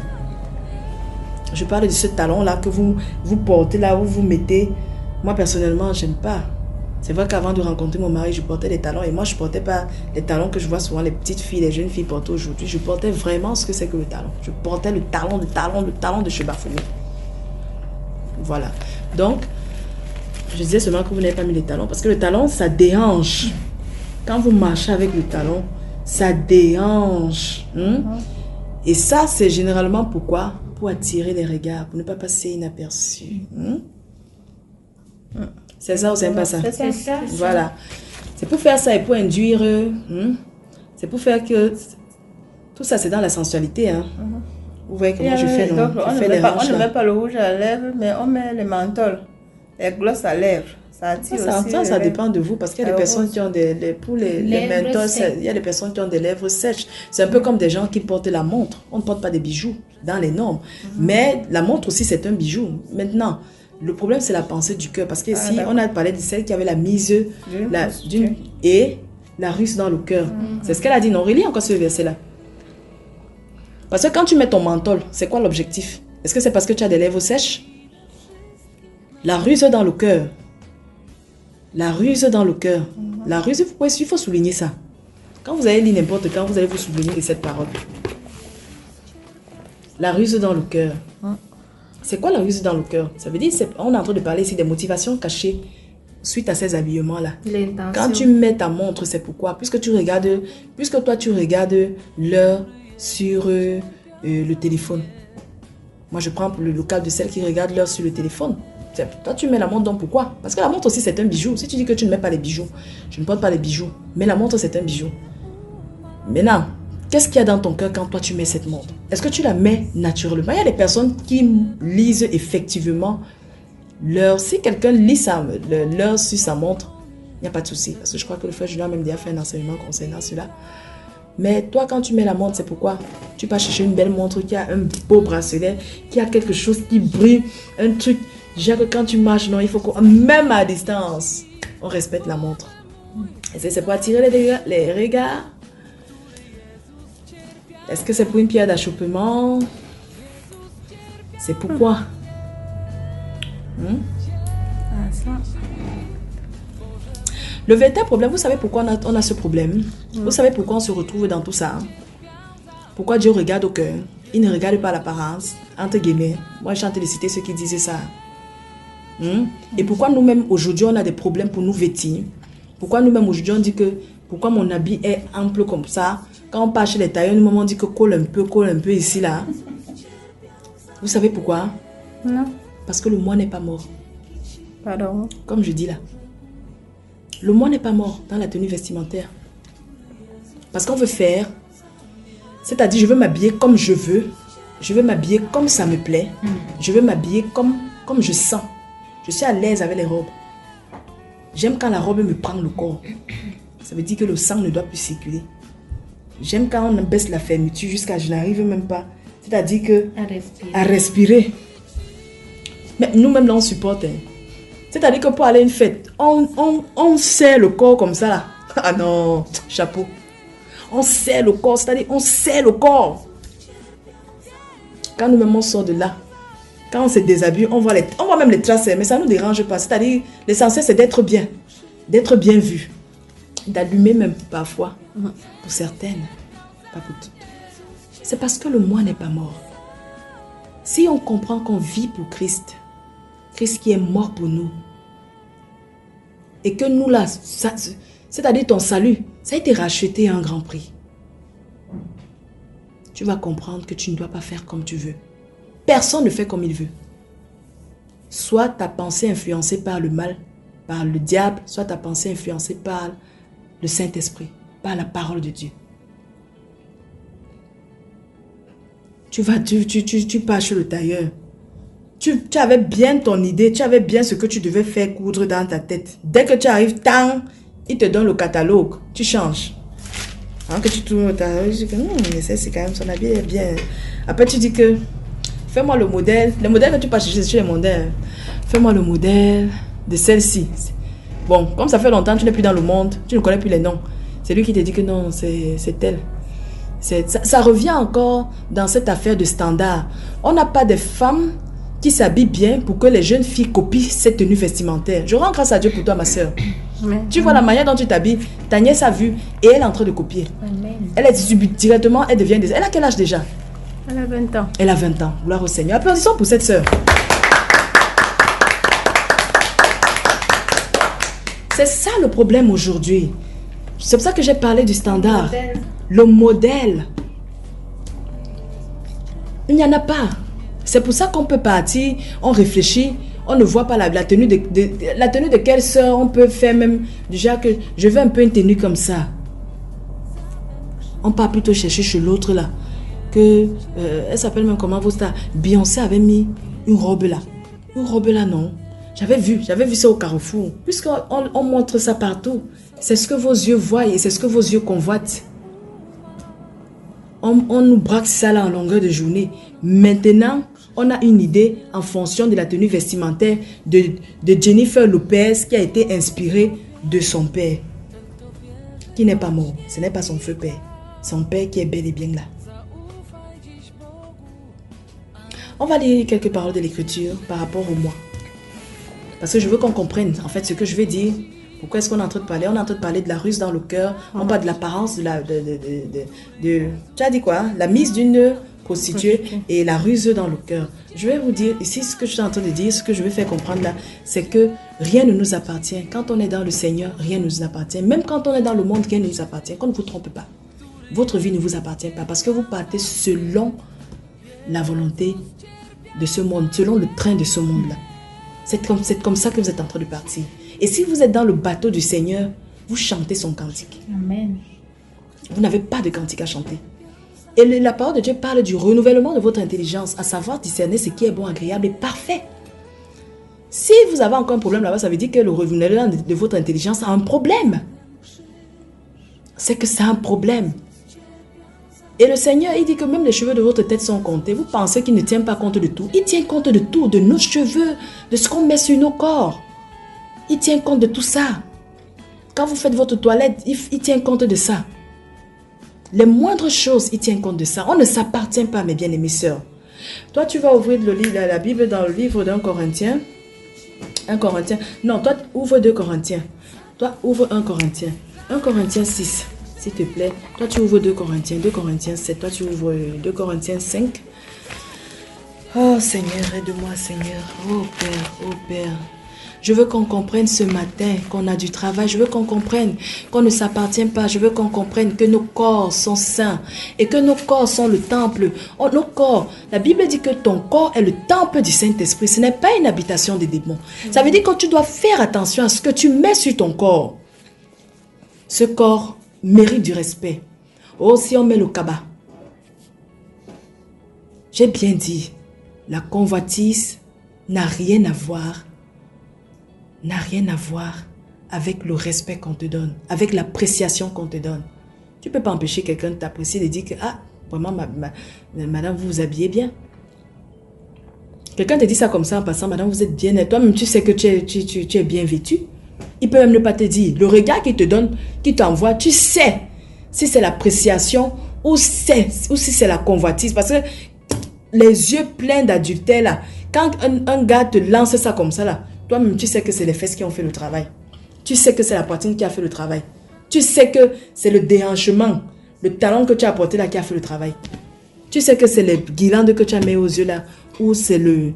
Je parle de ce talent-là que vous portez là où vous mettez. Moi, personnellement, j'aime pas. C'est vrai qu'avant de rencontrer mon mari, je portais des talons. Et moi, je portais pas les talons que je vois souvent les petites filles, les jeunes filles portent aujourd'hui. Je portais vraiment ce que c'est que le talon. Je portais le talon de chez Bafoué. Voilà. Donc, je disais seulement que vous n'avez pas mis les talons. Parce que le talon, ça déhanche. Quand vous marchez avec le talon, ça déhanche. Et ça, c'est généralement pourquoi? Pour attirer les regards, pour ne pas passer inaperçu. C'est ça ou c'est pas ça? C'est ça. Voilà. C'est pour faire ça et pour induire. C'est pour faire que. Tout ça, c'est dans la sensualité. Vous voyez comment je fais, non? On ne met pas le rouge à lèvres, mais on met les menthols, les glosses à lèvres. Ça attire aussi. Ça dépend de vous parce qu'il y a des personnes qui ont pour les menthols, il y a des personnes qui ont des lèvres sèches. C'est un peu comme des gens qui portent la montre. On ne porte pas des bijoux dans les normes. Mais la montre aussi, c'est un bijou. Maintenant, le problème, c'est la pensée du cœur. Parce qu'ici, on a parlé de celle qui avait la mise et la ruse dans le cœur. C'est ce qu'elle a dit. Non, relis encore ce verset-là. Parce que quand tu mets ton menthol, c'est quoi l'objectif? Est-ce que c'est parce que tu as des lèvres sèches? La ruse dans le cœur. La ruse dans le cœur. La ruse, il faut souligner ça. Quand vous allez lire n'importe quand, vous allez vous souvenir de cette parole. La ruse dans le cœur. C'est quoi la ruse dans le cœur? Ça veut dire, on est en train de parler ici des motivations cachées suite à ces habillements-là. Quand tu mets ta montre, c'est pourquoi? Puisque toi tu regardes l'heure sur le téléphone. Moi, je prends le cas de celle qui regarde l'heure sur le téléphone. Toi, tu mets la montre, donc pourquoi? Parce que la montre aussi, c'est un bijou. Si tu dis que tu ne mets pas les bijoux, je ne porte pas les bijoux. Mais la montre, c'est un bijou. Maintenant, qu'est-ce qu'il y a dans ton cœur quand toi, tu mets cette montre? Est-ce que tu la mets naturellement? Il y a des personnes qui lisent effectivement l'heure. Si quelqu'un lit l'heure sur sa montre, il n'y a pas de souci. Parce que je crois que le frère Julien a même déjà fait un enseignement concernant cela. Mais toi, quand tu mets la montre, c'est pourquoi? Tu vas chercher une belle montre qui a un beau bracelet, qui a quelque chose qui brille, un truc. Déjà que quand tu marches, non, il faut qu'on, même à distance, on respecte la montre. Et c'est pour attirer les regards. Est-ce que c'est pour une pierre d'achoppement? C'est pourquoi? Le véritable problème, vous savez pourquoi on a ce problème? Vous savez pourquoi on se retrouve dans tout ça? Pourquoi Dieu regarde au cœur? Il ne regarde pas l'apparence, entre guillemets. Moi, je chante de citer ceux qui disaient ça. Et pourquoi nous-mêmes, aujourd'hui, on a des problèmes pour nous vêtir? Pourquoi nous-mêmes, aujourd'hui, on dit que pourquoi mon habit est ample comme ça? Quand on part chez les tailleurs, nous-mêmes, on dit que colle un peu ici, là. Vous savez pourquoi? Non. Parce que le moi n'est pas mort. Pardon. Comme je dis là. Le moi n'est pas mort dans la tenue vestimentaire. Parce qu'on veut faire, c'est-à-dire je veux m'habiller comme je veux, je veux m'habiller comme ça me plaît, je veux m'habiller comme je sens. Je suis à l'aise avec les robes. J'aime quand la robe me prend le corps. Ça veut dire que le sang ne doit plus circuler. J'aime quand on baisse la fermeture jusqu'à je n'arrive même pas. C'est-à-dire que à respirer. Mais nous-mêmes là on supporte. C'est-à-dire que pour aller à une fête, on serre le corps comme ça là. Ah non, chapeau. On serre le corps, c'est-à-dire on serre le corps. Quand nous-mêmes on sort de là, quand on se déshabille, on voit même les traces, mais ça ne nous dérange pas. C'est-à-dire, l'essentiel c'est d'être bien vu. D'allumer même parfois, pour certaines, pas pour toutes. C'est parce que le moi n'est pas mort. Si on comprend qu'on vit pour Christ, Christ qui est mort pour nous, et que nous là, c'est-à-dire ton salut, ça a été racheté à un grand prix. Tu vas comprendre que tu ne dois pas faire comme tu veux. Personne ne fait comme il veut. Soit ta pensée influencée par le mal, par le diable, soit ta pensée influencée par le Saint-Esprit, par la parole de Dieu. Tu pars chez le tailleur. Tu avais bien ton idée, tu avais bien ce que tu devais faire coudre dans ta tête. Dès que tu arrives, il te donne le catalogue, tu changes. Hein, que tu tournes au catalogue, tu dis que mais c'est quand même son habit est bien. Après tu dis que, fais-moi le modèle que tu passes chez les modèles. Fais-moi le modèle de celle-ci. Bon, comme ça fait longtemps que tu n'es plus dans le monde, tu ne connais plus les noms. C'est lui qui te dit que non, c'est elle. Ça revient encore dans cette affaire de standard. On n'a pas de femmes qui s'habillent bien pour que les jeunes filles copient cette tenue vestimentaire. Je rends grâce à Dieu pour toi, ma soeur. Tu vois la manière dont tu t'habilles, ta nièce a vu et elle est en train de copier. Amen. Elle est directement, elle devient des... Elle a quel âge déjà? Elle a 20 ans. Elle a 20 ans. Gloire au Seigneur. Applaudissons pour cette soeur. C'est ça le problème aujourd'hui. C'est pour ça que j'ai parlé du standard. Le modèle. Il n'y en a pas. C'est pour ça qu'on peut partir, on réfléchit, on ne voit pas la tenue la tenue de quelle soeur on peut faire même. Déjà que je veux un peu une tenue comme ça. On part plutôt chercher chez l'autre là. Elle s'appelle même comment vos stars. Beyoncé avait mis une robe là. Une robe là non. J'avais vu ça au Carrefour. Puisqu'on montre ça partout. C'est ce que vos yeux voient et c'est ce que vos yeux convoitent. On nous braque ça là en longueur de journée. Maintenant, on a une idée en fonction de la tenue vestimentaire de Jennifer Lopez qui a été inspirée de son père. Qui n'est pas mort. Ce n'est pas son feu père. Son père qui est bel et bien là. On va lire quelques paroles de l'écriture par rapport au moi. Parce que je veux qu'on comprenne en fait ce que je vais dire. Pourquoi est-ce qu'on est en train de parler? On est en train de parler de la ruse dans le cœur. On parle de l'apparence, tu as dit quoi? La mise d'une prostituée et la ruse dans le cœur. Je vais vous dire ici ce que je suis en train de dire, ce que je vais faire comprendre là, c'est que rien ne nous appartient. Quand on est dans le Seigneur, rien ne nous appartient. Même quand on est dans le monde, rien ne nous appartient. Qu'on ne vous trompe pas. Votre vie ne vous appartient pas parce que vous partez selon la volonté de ce monde, selon le train de ce monde-là. C'est comme ça que vous êtes en train de partir. Et si vous êtes dans le bateau du Seigneur, vous chantez son cantique. Amen. Vous n'avez pas de cantique à chanter. Et la parole de Dieu parle du renouvellement de votre intelligence, à savoir discerner ce qui est bon, agréable et parfait. Si vous avez encore un problème là-bas, ça veut dire que le renouvellement de votre intelligence a un problème. C'est que c'est un problème. Et le Seigneur, il dit que même les cheveux de votre tête sont comptés. Vous pensez qu'il ne tient pas compte de tout? Il tient compte de tout, de nos cheveux, de ce qu'on met sur nos corps. Il tient compte de tout ça. Quand vous faites votre toilette, il tient compte de ça. Les moindres choses, il tient compte de ça. On ne s'appartient pas, mes bien-aimées sœurs. Toi, tu vas ouvrir la Bible dans le livre d'un Corinthien. Un Corinthien. Non, toi, ouvre 2 Corinthiens. Toi, ouvre 1 Corinthien. 1 Corinthiens 6, s'il te plaît. Toi, tu ouvres 2 Corinthiens. 2 Corinthiens 7. Toi, tu ouvres 2 Corinthiens 5. Oh, Seigneur, aide-moi, Seigneur. Oh, Père, oh, Père. Je veux qu'on comprenne ce matin qu'on a du travail. Je veux qu'on comprenne qu'on ne s'appartient pas. Je veux qu'on comprenne que nos corps sont saints et que nos corps sont le temple. Oh, nos corps, la Bible dit que ton corps est le temple du Saint-Esprit. Ce n'est pas une habitation des démons. Ça veut dire que tu dois faire attention à ce que tu mets sur ton corps. Ce corps mérite du respect. Oh, si on met le kaba. J'ai bien dit, la convoitise n'a rien à voir avec le respect qu'on te donne, avec l'appréciation qu'on te donne. Tu ne peux pas empêcher quelqu'un de t'apprécier, de dire que, ah, vraiment, madame, vous vous habillez bien. Quelqu'un te dit ça comme ça en passant, madame, vous êtes bien. Et toi-même, tu sais que tu es bien vêtu. Il peut même ne pas te dire. Le regard qu'il te donne, qu'il t'envoie, tu sais si c'est l'appréciation ou si c'est la convoitise. Parce que les yeux pleins d'adultère, là, quand un gars te lance ça comme ça, là, toi-même, tu sais que c'est les fesses qui ont fait le travail. Tu sais que c'est la poitrine qui a fait le travail. Tu sais que c'est le déhanchement, le talon que tu as porté là qui a fait le travail. Tu sais que c'est les guirlandes que tu as mis aux yeux là, ou c'est le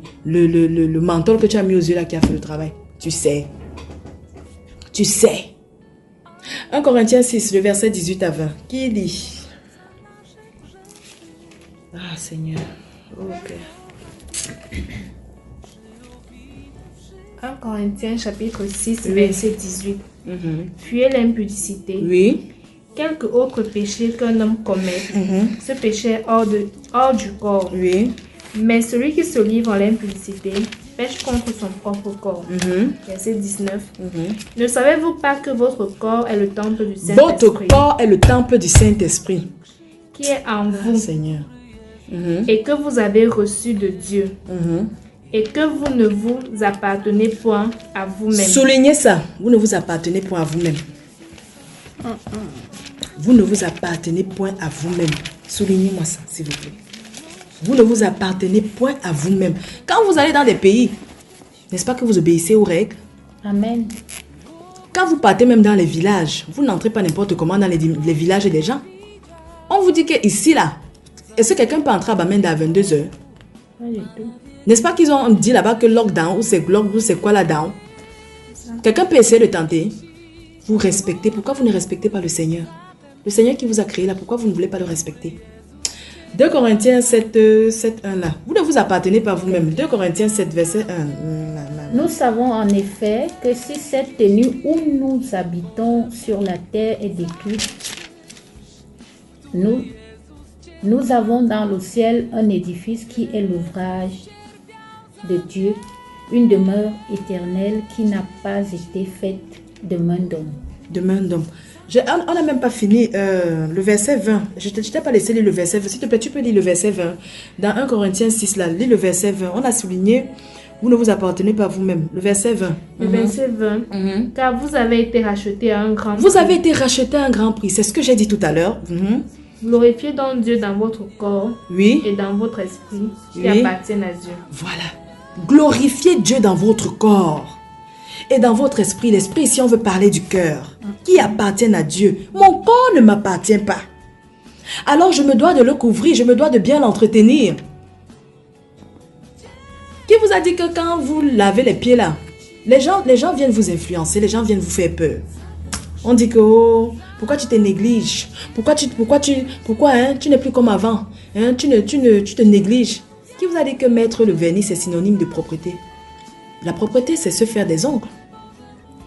menthol que tu as mis aux yeux là qui a fait le travail. Tu sais. Tu sais. 1 Corinthiens 6, le verset 18 à 20. Qui dit? Ah, Seigneur. Ok. 1 Corinthiens chapitre 6, verset 18. Fuyez l'impudicité. Oui. Quelque autre péché qu'un homme commet, ce péché est hors du corps. Oui. Mais celui qui se livre en l'impudicité pêche contre son propre corps. Verset 19. Ne savez-vous pas que votre corps est le temple du Saint-Esprit? Votre corps est le temple du Saint-Esprit. Qui est en vous. Seigneur. Et que vous avez reçu de Dieu. et que vous ne vous appartenez point à vous-même. Soulignez ça. Vous ne vous appartenez point à vous-même. Vous ne vous appartenez point à vous-même. Soulignez-moi ça, s'il vous plaît. Vous ne vous appartenez point à vous-même. Quand vous allez dans des pays, n'est-ce pas que vous obéissez aux règles? Amen. Quand vous partez même dans les villages, vous n'entrez pas n'importe comment dans les villages des gens. On vous dit que ici, là, est-ce que quelqu'un peut entrer à Bamenda à 22h? Pas du tout. N'est-ce pas qu'ils ont dit là-bas que lockdown ou c'est quoi la down? Quelqu'un peut essayer de tenter. Vous respectez. Pourquoi vous ne respectez pas le Seigneur? Le Seigneur qui vous a créé là, pourquoi vous ne voulez pas le respecter? 2 Corinthiens 7, 1 là. Vous ne vous appartenez pas vous-même. 2 Corinthiens 7, verset 1. Nous savons en effet que si cette tenue où nous habitons sur la terre est détruite, nous avons dans le ciel un édifice qui est l'ouvrage de Dieu, une demeure éternelle qui n'a pas été faite de main d'homme. De main d'homme. On n'a même pas fini le verset 20. Je ne t'ai pas laissé lire le verset 20. S'il te plaît, tu peux lire le verset 20. Dans 1 Corinthiens 6, là, lis le verset 20. On a souligné, vous ne vous appartenez pas à vous-même. Le verset 20. Le verset 20. Car vous avez été rachetés à un grand prix. Vous avez été rachetés à un grand prix. C'est ce que j'ai dit tout à l'heure. Glorifiez donc Dieu dans votre corps et dans votre esprit qui appartiennent à Dieu. Voilà. Glorifiez Dieu dans votre corps et dans votre esprit. L'esprit, ici, on veut parler du cœur qui appartiennent à Dieu. Mon corps ne m'appartient pas. Alors, je me dois de le couvrir, je me dois de bien l'entretenir. Qui vous a dit que quand vous lavez les pieds là, les gens viennent vous influencer, les gens viennent vous faire peur. On dit que, oh, pourquoi tu te négliges? Pourquoi tu n'es plus comme avant? Tu te négliges. Qui vous a dit que mettre le vernis, c'est synonyme de propreté? La propreté, c'est se faire des ongles.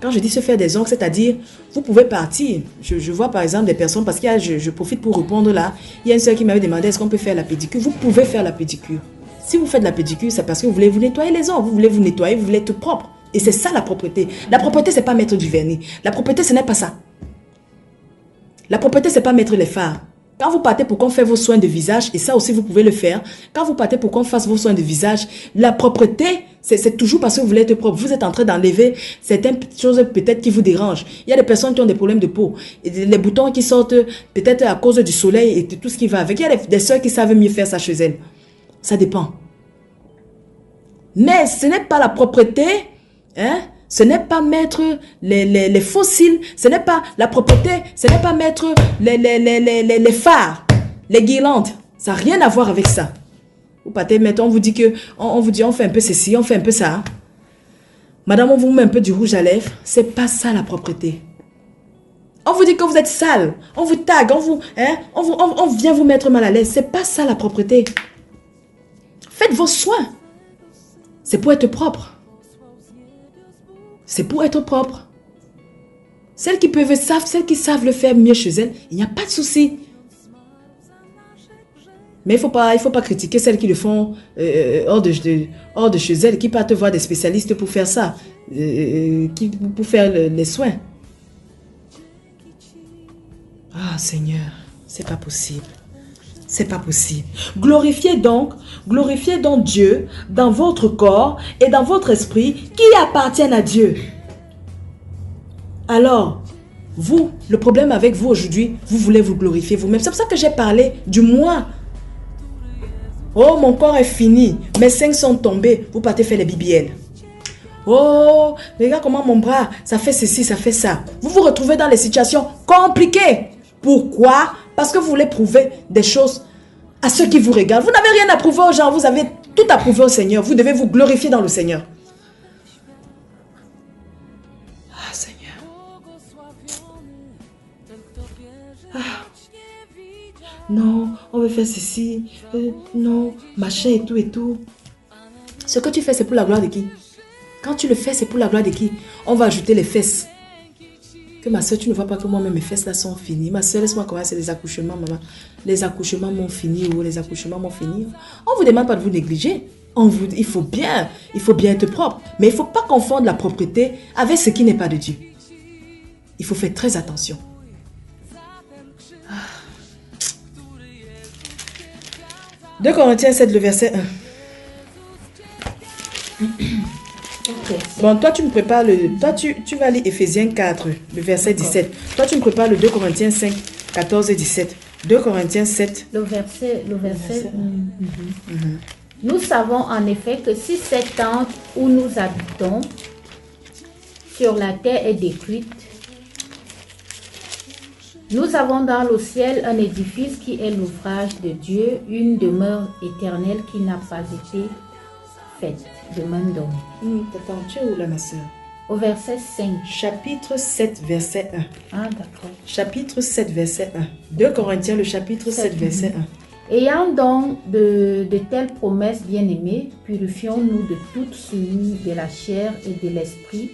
Quand je dis se faire des ongles, c'est-à-dire, vous pouvez partir. Je vois par exemple des personnes, parce que je profite pour répondre là. Il y a une soeur qui m'avait demandé, est-ce qu'on peut faire la pédicure? Vous pouvez faire la pédicure. Si vous faites la pédicure, c'est parce que vous voulez vous nettoyer les ongles. Vous voulez vous nettoyer, vous voulez être propre. Et c'est ça la propreté. La propreté, c'est pas mettre du vernis. La propreté, ce n'est pas ça. La propreté, c'est pas mettre les fards. Quand vous partez pour qu'on fasse vos soins de visage, et ça aussi vous pouvez le faire, quand vous partez pour qu'on fasse vos soins de visage, la propreté, c'est toujours parce que vous voulez être propre. Vous êtes en train d'enlever certaines choses peut-être qui vous dérangent. Il y a des personnes qui ont des problèmes de peau, et les boutons qui sortent peut-être à cause du soleil et tout ce qui va avec. Il y a des sœurs qui savent mieux faire ça chez elles. Ça dépend. Mais ce n'est pas la propreté, hein? Ce n'est pas mettre les fossiles, ce n'est pas la propreté, ce n'est pas mettre les phares, les guirlandes. Ça n'a rien à voir avec ça. Vous partez, on vous dit que, on vous dit, on fait un peu ceci, on fait un peu ça. Madame, on vous met un peu du rouge à lèvres. C'est pas ça la propreté. On vous dit que vous êtes sale, on vous tag, on vient vous mettre mal à l'aise. C'est pas ça la propreté. Faites vos soins. C'est pour être propre. C'est pour être propre. Celles qui savent le faire mieux chez elles, il n'y a pas de souci. Mais il faut pas critiquer celles qui le font hors de chez elles, qui partent voir des spécialistes pour faire ça, pour faire les soins. Ah Seigneur, c'est pas possible. C'est pas possible. Glorifiez donc Dieu dans votre corps et dans votre esprit qui appartiennent à Dieu. Alors, vous, le problème avec vous aujourd'hui, vous voulez vous glorifier vous-même. C'est pour ça que j'ai parlé du moi. Oh, mon corps est fini. Mes seins sont tombés. Vous partez faire les BBL. Oh, regarde comment mon bras, ça fait ceci, ça fait ça. Vous vous retrouvez dans les situations compliquées. Pourquoi? Parce que vous voulez prouver des choses à ceux qui vous regardent. Vous n'avez rien à prouver aux gens, vous avez tout à prouver au Seigneur. Vous devez vous glorifier dans le Seigneur. Ah, Seigneur. Ah. Non, on veut faire ceci. Non, machin et tout et tout. Ce que tu fais, c'est pour la gloire de qui? Quand tu le fais, c'est pour la gloire de qui? On va ajouter les fesses. Que ma soeur, tu ne vois pas que moi-même mes fesses là sont finies. Ma soeur, laisse-moi commencer les accouchements, maman. Les accouchements m'ont fini ou les accouchements m'ont fini. On ne vous demande pas de vous négliger. Il faut bien être propre. Mais il ne faut pas confondre la propreté avec ce qui n'est pas de Dieu. Il faut faire très attention. 2 Corinthiens 7, le verset 1. Ok. Bon, toi, tu me prépares le... Toi, tu vas lire Éphésiens 4, le verset 17. Toi, tu me prépares le 2 Corinthiens 5, 14 et 17. 2 Corinthiens 7. Le verset. Nous savons en effet que si cette tente où nous habitons sur la terre est détruite, nous avons dans le ciel un édifice qui est l'ouvrage de Dieu, une demeure éternelle qui n'a pas été faite de main d'homme. Attends, tu es où là, ma soeur? Au verset 5. Chapitre 7, verset 1. Ah, d'accord. Chapitre 7, verset 1. 2 Corinthiens, le chapitre 7, verset 1. Ayant donc de telles promesses bien-aimées, purifions-nous de toute souillure de la chair et de l'esprit,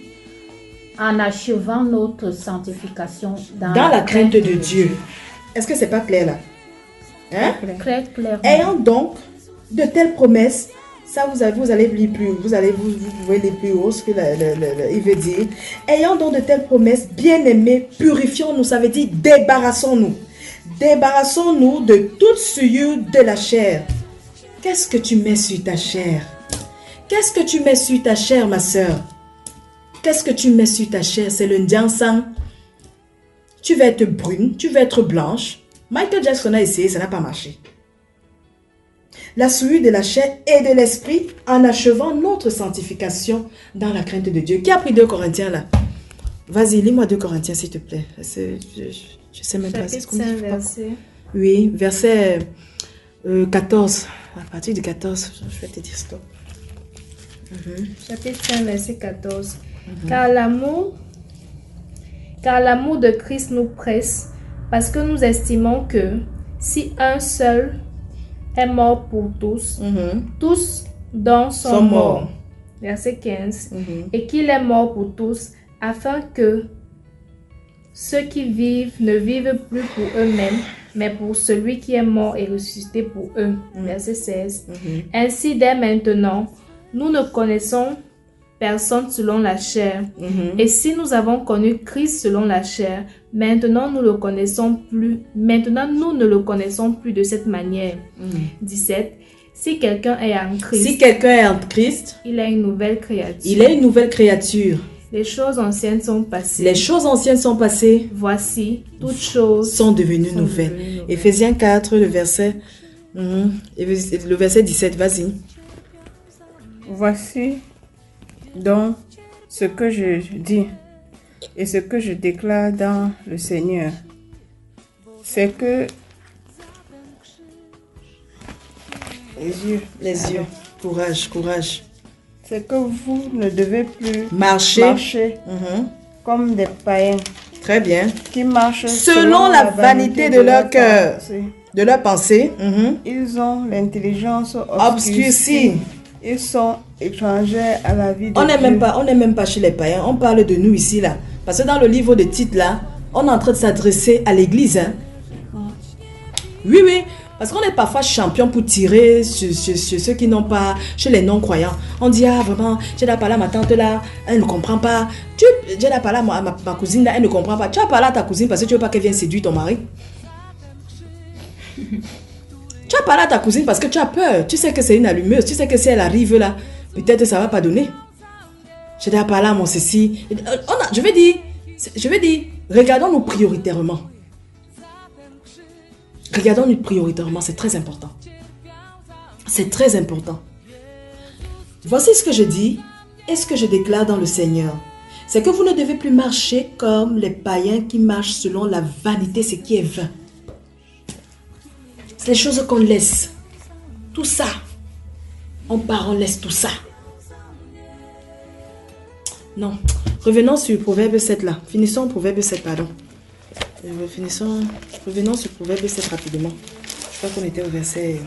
en achevant notre sanctification dans la crainte de Dieu. Est-ce que c'est pas clair là? Hein? Clairement. Ayant donc de telles promesses, ça vous allez lire plus, vous pouvez lire plus haut ce que il veut dire. Ayant donc de telles promesses, bien-aimés, purifions-nous, ça veut dire débarrassons-nous. Débarrassons-nous de toute souillure de la chair. Qu'est-ce que tu mets sur ta chair? Qu'est-ce que tu mets sur ta chair, ma soeur? Qu'est-ce que tu mets sur ta chair? C'est le Ndiansang. Tu vas être brune, tu vas être blanche. Michael Jackson a essayé, ça n'a pas marché. La souillure de la chair et de l'esprit en achevant notre sanctification dans la crainte de Dieu. Qui a pris 2 Corinthiens là? Vas-y, lis-moi 2 Corinthiens s'il te plaît. Je sais même pas. C'est ce qu'on dit. Verset. Oui, verset 14. À partir du 14, je vais te dire stop. Chapitre 5, verset 14. Car l'amour de Christ nous presse, parce que nous estimons que si un seul est mort pour tous, tous donc sont morts. Verset 15. Et qu'il est mort pour tous, afin que ceux qui vivent ne vivent plus pour eux-mêmes, mais pour celui qui est mort et ressuscité pour eux. Verset 16. Ainsi, dès maintenant, nous ne connaissons personne selon la chair. Et si nous avons connu Christ selon la chair, maintenant nous ne le connaissons plus de cette manière. 17. Si quelqu'un est en Christ, il est une nouvelle créature. Les choses anciennes sont passées. Voici, toutes choses sont devenues nouvelles. Éphésiens 4, le verset 17, vas-y. Voici donc ce que je dis et ce que je déclare dans le Seigneur, c'est que les yeux, courage. C'est que vous ne devez plus marcher comme des païens. Très bien. Qui marchent selon la vanité de leur cœur, de leur pensée. Ils ont l'intelligence obscurcie. Ils sont étrangers à la vie de on Dieu. On n'est même pas chez les païens. On parle de nous ici là. Parce que dans le livre de Tite là, on est en train de s'adresser à l'église. Hein. Oui. Parce qu'on est parfois champion pour tirer sur ceux qui n'ont pas, chez les non-croyants. On dit, ah vraiment, j'ai la parole à ma tante là, elle ne comprend pas. J'ai la parole à ma cousine là, elle ne comprend pas. Tu as parlé à ta cousine parce que tu ne veux pas qu'elle vienne séduire ton mari. Tu as parlé à ta cousine parce que tu as peur. Tu sais que c'est une allumeuse. Tu sais que si elle arrive là, peut-être ça ne va pas donner. J'ai la parole à mon ceci. Je vais dire, regardons-nous prioritairement. Regardons-nous prioritairement, c'est très important. C'est très important. Voici ce que je dis et ce que je déclare dans le Seigneur. C'est que vous ne devez plus marcher comme les païens qui marchent selon la vanité, ce qui est vain. C'est les choses qu'on laisse. Tout ça. On part, on laisse tout ça. Non. Revenons sur Proverbe 7 là. Finissons Proverbe 7, pardon. Revenons sur Proverbe 7 rapidement. Je crois qu'on était au verset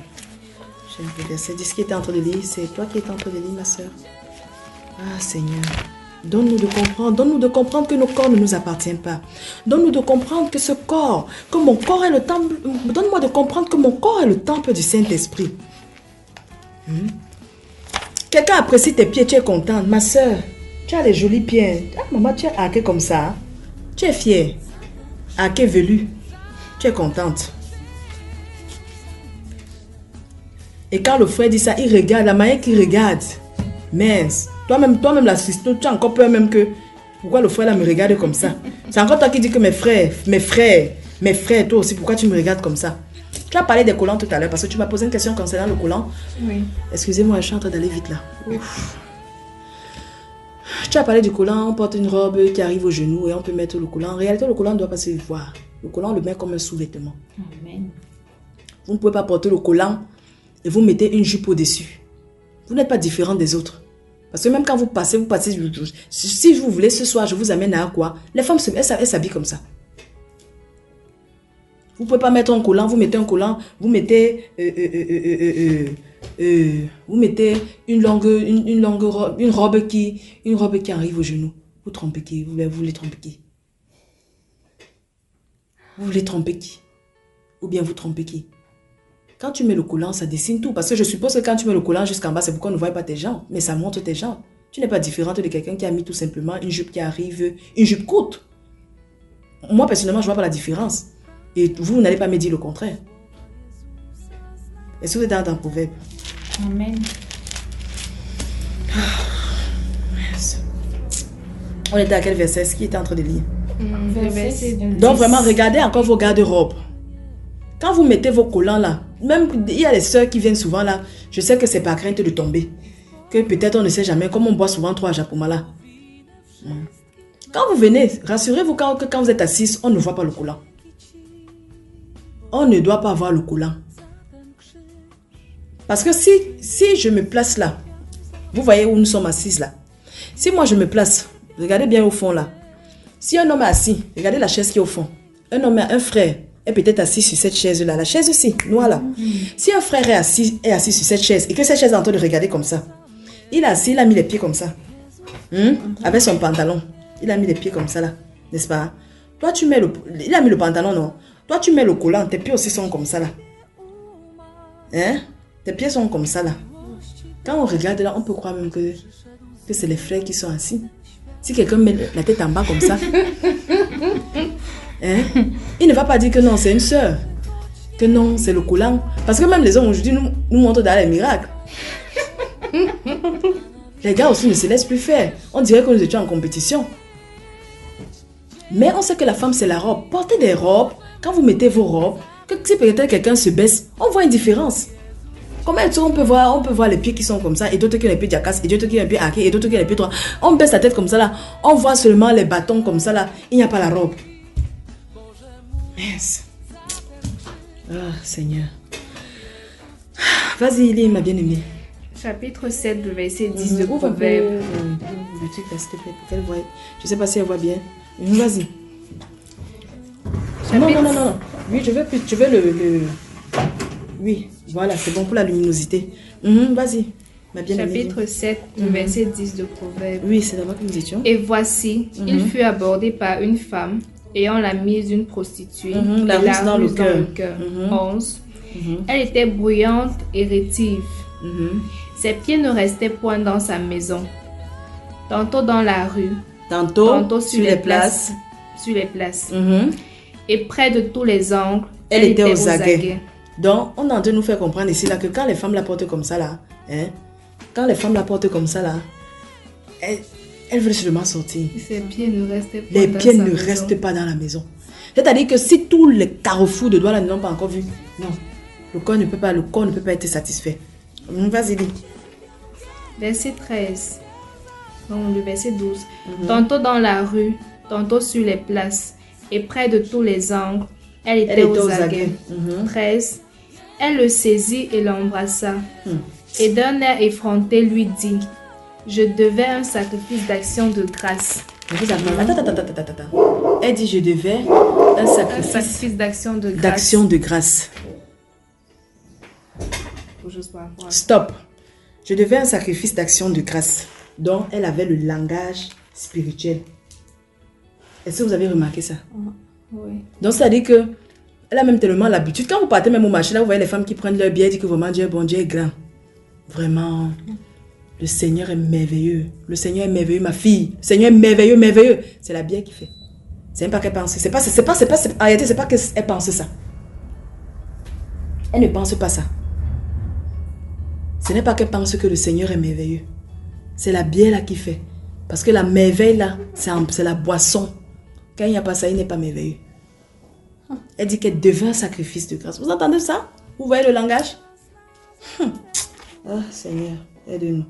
10 qui était en train de lire. C'est toi qui étais en train de lire, ma soeur. Ah Seigneur, donne-nous de comprendre que nos corps ne nous appartiennent pas. Donne-nous de comprendre que ce corps, que mon corps est le temple. Donne-moi de comprendre que mon corps est le temple du Saint-Esprit. Quelqu'un apprécie tes pieds, tu es contente. Ma soeur, tu as les jolis pieds. Ah, maman, tu es arquée comme ça. Hein? Tu es fière. Arquée velue. Tu es contente. Et quand le frère dit ça, il regarde, la manière qu'il regarde. Mince. Toi-même l'assistant, tu as encore peur même que... Pourquoi le frère là me regarde comme ça? C'est encore toi qui dis que mes frères, toi aussi, pourquoi tu me regardes comme ça? Tu as parlé des collants tout à l'heure parce que tu m'as posé une question concernant le collant. Oui. Excusez-moi, je suis en train d'aller vite là. Tu as parlé du collant, on porte une robe qui arrive au genou et on peut mettre le collant. En réalité, le collant ne doit pas se voir. Le collant, on le met comme un sous-vêtement. Amen. Vous ne pouvez pas porter le collant et vous mettez une jupe au-dessus. Vous n'êtes pas différent des autres. Parce que même quand vous passez. Si vous voulez, ce soir, je vous amène à quoi? Les femmes, elles s'habillent comme ça. Vous ne pouvez pas mettre un collant, vous mettez un collant, vous mettez une robe qui arrive au genou. Vous trompez qui? Vous voulez tromper qui? Vous voulez tromper qui? Ou bien vous trompez qui? Quand tu mets le collant, ça dessine tout. Parce que je suppose que quand tu mets le collant jusqu'en bas, c'est pour qu'on ne voit pas tes jambes. Mais ça montre tes jambes. Tu n'es pas différente de quelqu'un qui a mis tout simplement une jupe qui arrive, une jupe courte. Moi, personnellement, je ne vois pas la différence. Et vous n'allez pas me dire le contraire. Est-ce que vous êtes dans un proverbe? Amen. On était à quel verset? Est-ce qu'il était en train de lire? Verset 10. Donc vraiment, regardez encore vos garde-robes. Quand vous mettez vos collants là, même il y a les sœurs qui viennent souvent là, je sais que c'est par crainte de tomber. Que peut-être on ne sait jamais, comme on boit souvent 3 Japomala. Quand vous venez, rassurez-vous quand vous êtes assise, on ne voit pas le collant. On ne doit pas voir le collant. Parce que si je me place là, vous voyez où nous sommes assises là. Si moi je me place, regardez bien au fond là. Si un homme est assis, regardez la chaise qui est au fond. Un frère est peut-être assis sur cette chaise là, la chaise aussi, noire là. Si un frère est assis sur cette chaise et que cette chaise est en train de regarder comme ça, il est assis, il a mis les pieds comme ça. Avec son pantalon. Il a mis les pieds comme ça là, n'est-ce pas? Toi tu mets il a mis le pantalon, non? Toi tu mets le collant, tes pieds aussi sont comme ça là. Hein? Tes pieds sont comme ça là. Quand on regarde là, on peut croire même que c'est les frères qui sont assis. Si quelqu'un met la tête en bas comme ça, hein? Il ne va pas dire que non, c'est une soeur. Que non, c'est le collant. Parce que même les hommes aujourd'hui nous montrent dans les miracles. Les gars aussi ne se laissent plus faire. On dirait que nous étions en compétition. Mais on sait que la femme, c'est la robe. Portez des robes. Quand vous mettez vos robes, que si peut-être quelqu'un se baisse, on voit une différence. Comment on peut voir les pieds qui sont comme ça, et d'autres qui ont les pieds diacas, et d'autres qui ont les pieds haqués, et d'autres qui ont les pieds droits. On baisse la tête comme ça là. On voit seulement les bâtons comme ça là. Il n'y a pas la robe. Mince. Ah, Seigneur. Vas-y, lis, ma bien-aimée. Chapitre 7, le verset 10 de Proverbe. Je ne sais pas si elle voit bien. Vas-y. Chapitre... Non. Oui, je veux le... Oui, voilà, c'est bon pour la luminosité. Vas-y, ma bien-aimée. Chapitre 7, le verset 10 de Proverbe. Oui, c'est là-bas que nous étions. Et voici, il fut abordé par une femme, ayant la mise d'une prostituée, la ruse dans le cœur. 11. Elle était bruyante et rétive. Ses pieds ne restaient point dans sa maison. Tantôt dans la rue, tantôt sur les places. Et près de tous les angles, elle était aux aguets. Donc, on est en train de nous faire comprendre ici là, que quand les femmes la portent comme ça là, quand les femmes la portent comme ça là, elles veulent seulement sortir. Ses pieds ne restaient pas les pieds ne restent pas dans la maison. C'est-à-dire que si tous les carrefours de doigts là ne l'ont pas encore vu, non, le corps ne peut pas être satisfait. Vas-y, dis. Verset 13. Donc le verset 12. Tantôt dans la rue, tantôt sur les places, et près de tous les angles, elle était aux aguets. 13. Elle le saisit et l'embrassa. Et d'un air effronté lui dit: je devais un sacrifice d'action de grâce. Attends. Elle dit: je devais un sacrifice d'action de grâce. D'action de grâce. Stop. Je devais un sacrifice d'action de grâce. Donc, elle avait le langage spirituel. Est-ce que vous avez remarqué ça? Oui. Donc, c'est-à-dire que elle a même tellement l'habitude. Quand vous partez même au marché, là, vous voyez les femmes qui prennent leur bière et disent que vraiment Dieu est bon, Dieu est grand. Vraiment, le Seigneur est merveilleux. Le Seigneur est merveilleux, ma fille. Le Seigneur est merveilleux, merveilleux. C'est la bière qui fait. C'est même pas qu'elle pense. En réalité, c'est pas qu'elle pense ça. Elle ne pense pas ça. Ce n'est pas qu'elle pense que le Seigneur est merveilleux. C'est la bière là qui fait. Parce que la merveille là, c'est la boisson. Quand il n'y a pas ça, il n'est pas merveilleux. Elle dit qu'elle devient un sacrifice de grâce. Vous entendez ça? Vous voyez le langage? Ah, Seigneur, aide-nous.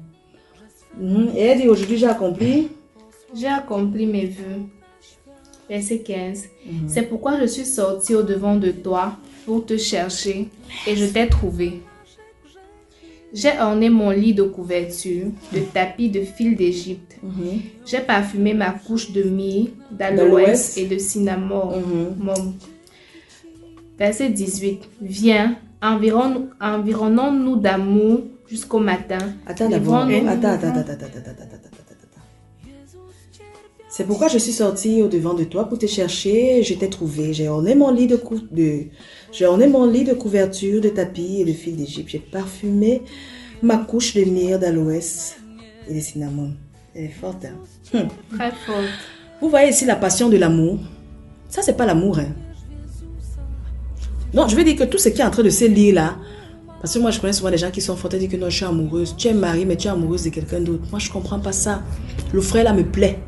Et elle dit aujourd'hui, j'ai accompli. J'ai accompli mes vœux. Verset 15. C'est pourquoi je suis sortie au-devant de toi pour te chercher et je t'ai trouvé. J'ai orné mon lit de couverture, de tapis de fil d'Égypte. J'ai parfumé ma couche de myrrhe, d'aloès et de cinnamome. Verset 18. Viens, environnons-nous d'amour jusqu'au matin. Attends d'abord. Attends. C'est pourquoi je suis sortie au-devant de toi pour te chercher et je t'ai trouvé. J'ai orné mon lit de couverture, de tapis et de fil d'Égypte. J'ai parfumé ma couche de myrrhe, d'aloès et de cinnamome. Elle est forte, hein? Très forte. Vous voyez ici la passion de l'amour. Ça, c'est pas l'amour, hein? Non, je veux dire que tout ce qui est en train de se lire là, parce que moi, je connais souvent des gens qui sont forts et disent que non, je suis amoureuse. Tu es mariée, mais tu es amoureuse de quelqu'un d'autre. Moi, je comprends pas ça. Le frère là me plaît.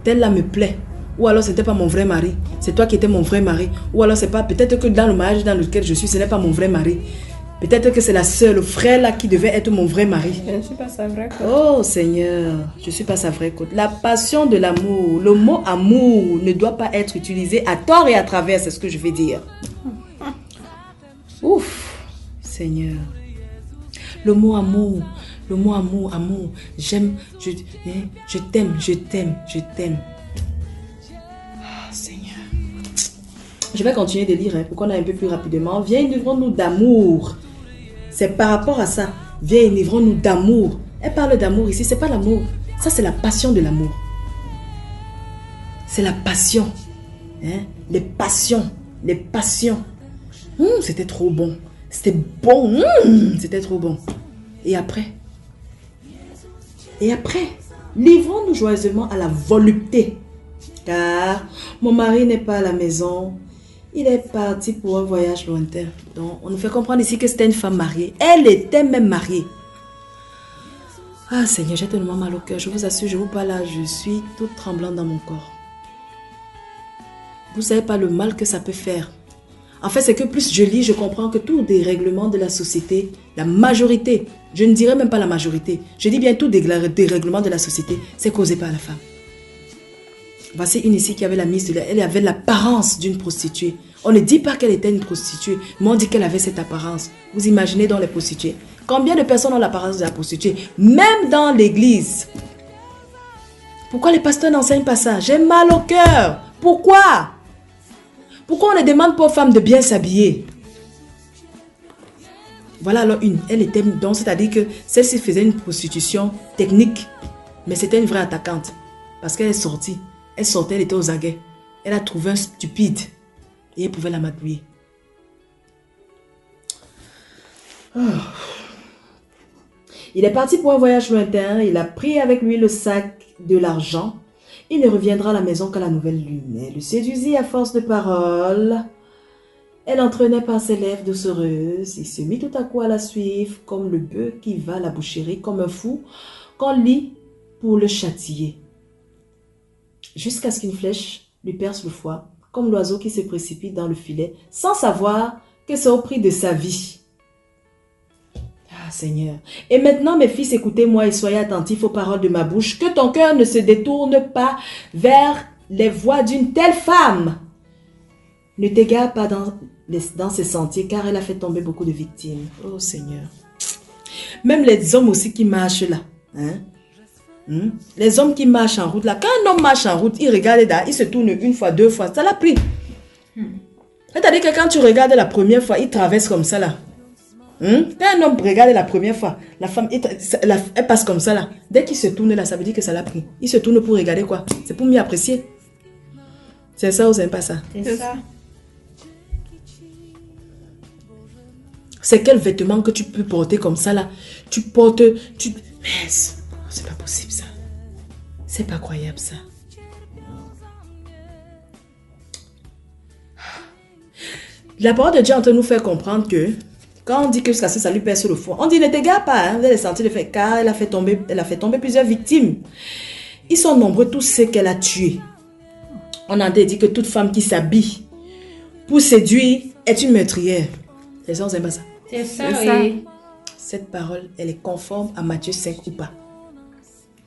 Tel là me plaît. Ou alors c'était pas mon vrai mari. C'est toi qui étais mon vrai mari. Ou alors c'est pas, peut-être que dans le mariage dans lequel je suis, ce n'est pas mon vrai mari. Peut-être que c'est la sœur, le frère là qui devait être mon vrai mari. Je ne suis pas sa vraie côte. Oh Seigneur, je ne suis pas sa vraie côte. La passion de l'amour, le mot amour ne doit pas être utilisé à tort et à travers, c'est ce que je vais dire. Ouf, Seigneur. Le mot amour, amour. J'aime, je t'aime. Ah, Seigneur. Je vais continuer de lire, pour qu'on aille un peu plus rapidement. Viens, enivrons-nous d'amour. C'est par rapport à ça. Viens, enivrons-nous d'amour. Elle parle d'amour ici, c'est pas l'amour. Ça, c'est la passion de l'amour. C'est la passion. Les passions. C'était trop bon. C'était bon. C'était trop bon. Et après, livrons-nous joyeusement à la volupté. Car mon mari n'est pas à la maison. Il est parti pour un voyage lointain. Donc, on nous fait comprendre ici que c'était une femme mariée. Elle était même mariée. Ah Seigneur, j'ai tellement mal au cœur. Je vous assure, je vous parle là, je suis toute tremblante dans mon corps. Vous ne savez pas le mal que ça peut faire. En fait, c'est que plus je lis, je comprends que tous les règlements de la société, la majorité, je ne dirais même pas la majorité, je dis bien tous les règlements de la société, c'est causé par la femme. Voici une ici qui avait la mise de elle avait l'apparence d'une prostituée. On ne dit pas qu'elle était une prostituée, mais on dit qu'elle avait cette apparence. Vous imaginez dans les prostituées. Combien de personnes ont l'apparence de la prostituée? Même dans l'église. Pourquoi les pasteurs n'enseignent pas ça? J'ai mal au cœur. Pourquoi? Pourquoi on ne demande pas aux femmes de bien s'habiller? Voilà alors une. Elle était donc, c'est-à-dire que celle-ci faisait une prostitution technique, mais c'était une vraie attaquante. Parce qu'elle est sortie. Elle sortait, elle était aux aguets. Elle a trouvé un stupide. Et elle pouvait la matouiller. Oh. Il est parti pour un voyage lointain. Il a pris avec lui le sac de l'argent. Il ne reviendra à la maison qu'à la nouvelle lune. Elle le séduisit à force de paroles. Elle entraînait par ses lèvres doucereuses. Il se mit tout à coup à la suivre, comme le bœuf qui va à la boucherie, comme un fou, qu'on lit pour le châtier. Jusqu'à ce qu'une flèche lui perce le foie, comme l'oiseau qui se précipite dans le filet, sans savoir que c'est au prix de sa vie. Ah Seigneur. Et maintenant mes fils, écoutez-moi et soyez attentifs aux paroles de ma bouche, que ton cœur ne se détourne pas vers les voies d'une telle femme. Ne t'égare pas dans ses sentiers, car elle a fait tomber beaucoup de victimes. Oh Seigneur. Même les hommes aussi qui marchent là, les hommes qui marchent en route là, quand un homme marche en route, il regarde là, il se tourne une fois, deux fois, ça l'a pris. C'est-à-dire que quand tu regardes la première fois, il traverse comme ça là. Quand un homme regarde la première fois, la femme, elle passe comme ça là. Dès qu'il se tourne là, ça veut dire que ça l'a pris. Il se tourne pour regarder quoi? C'est pour mieux apprécier. C'est ça ou c'est pas ça? C'est ça. C'est quel vêtement que tu peux porter comme ça là? Tu portes... Mais c'est pas possible ça. C'est pas croyable ça. La parole de Dieu est en train de nous faire comprendre que Quand on dit que jusqu'à ce que ça lui perce le foie, on dit ne t'égare pas, hein, vous allez sentir le fait, car elle a fait tomber plusieurs victimes. Ils sont nombreux tous ceux qu'elle a tués. On a dit que toute femme qui s'habille pour séduire est une meurtrière. Les gens aiment pas ça. C'est ça, C'est ça. oui. Cette parole, elle est conforme à Matthieu 5 ou pas?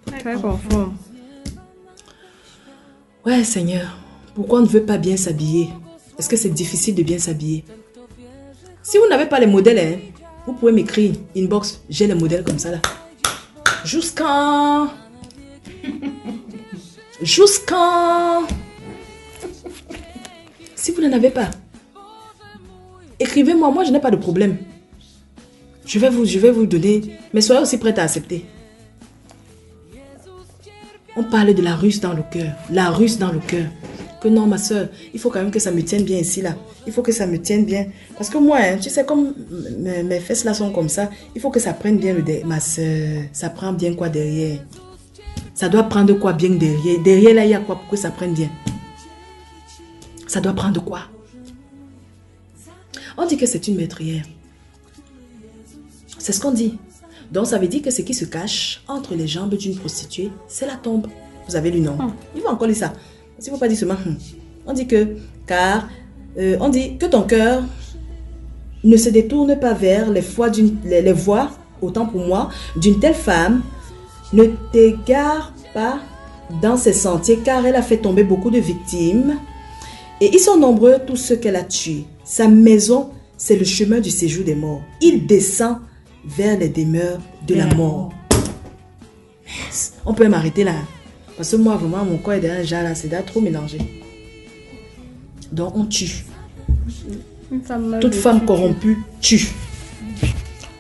Très conforme. Ouais, Seigneur, pourquoi on ne veut pas bien s'habiller? Est-ce que c'est difficile de bien s'habiller? Si vous n'avez pas les modèles, hein, vous pouvez m'écrire inbox. J'ai les modèles comme ça là. Jusqu'en... Si vous n'en avez pas, écrivez-moi. Moi, je n'ai pas de problème. Je vais vous donner. Mais soyez aussi prête à accepter. On parle de la ruse dans le cœur. La ruse dans le cœur. Que non, ma soeur, il faut quand même que ça me tienne bien ici, là. Il faut que ça me tienne bien. Parce que moi, hein, tu sais, comme mes fesses là sont comme ça, il faut que ça prenne bien le derrière. Ma soeur, ça prend bien quoi derrière? Ça doit prendre quoi bien derrière? Derrière là, il y a quoi pour que ça prenne bien? Ça doit prendre quoi? On dit que c'est une meurtrière. C'est ce qu'on dit. Donc ça veut dire que ce qui se cache entre les jambes d'une prostituée, c'est la tombe. Vous avez lu, non? Il faut encore lire ça. Il ne faut pas dire seulement. On dit que, on dit que ton cœur ne se détourne pas vers les voies, autant pour moi, d'une telle femme. Ne t'égare pas dans ses sentiers, car elle a fait tomber beaucoup de victimes. Et ils sont nombreux, tous ceux qu'elle a tués. Sa maison, c'est le chemin du séjour des morts. Il descend vers les demeures de la mort. On peut m'arrêter là. Parce que moi, vraiment, mon corps est derrière un genre là, c'est déjà trop mélangé. Donc, on tue. Toute femme corrompue, tue.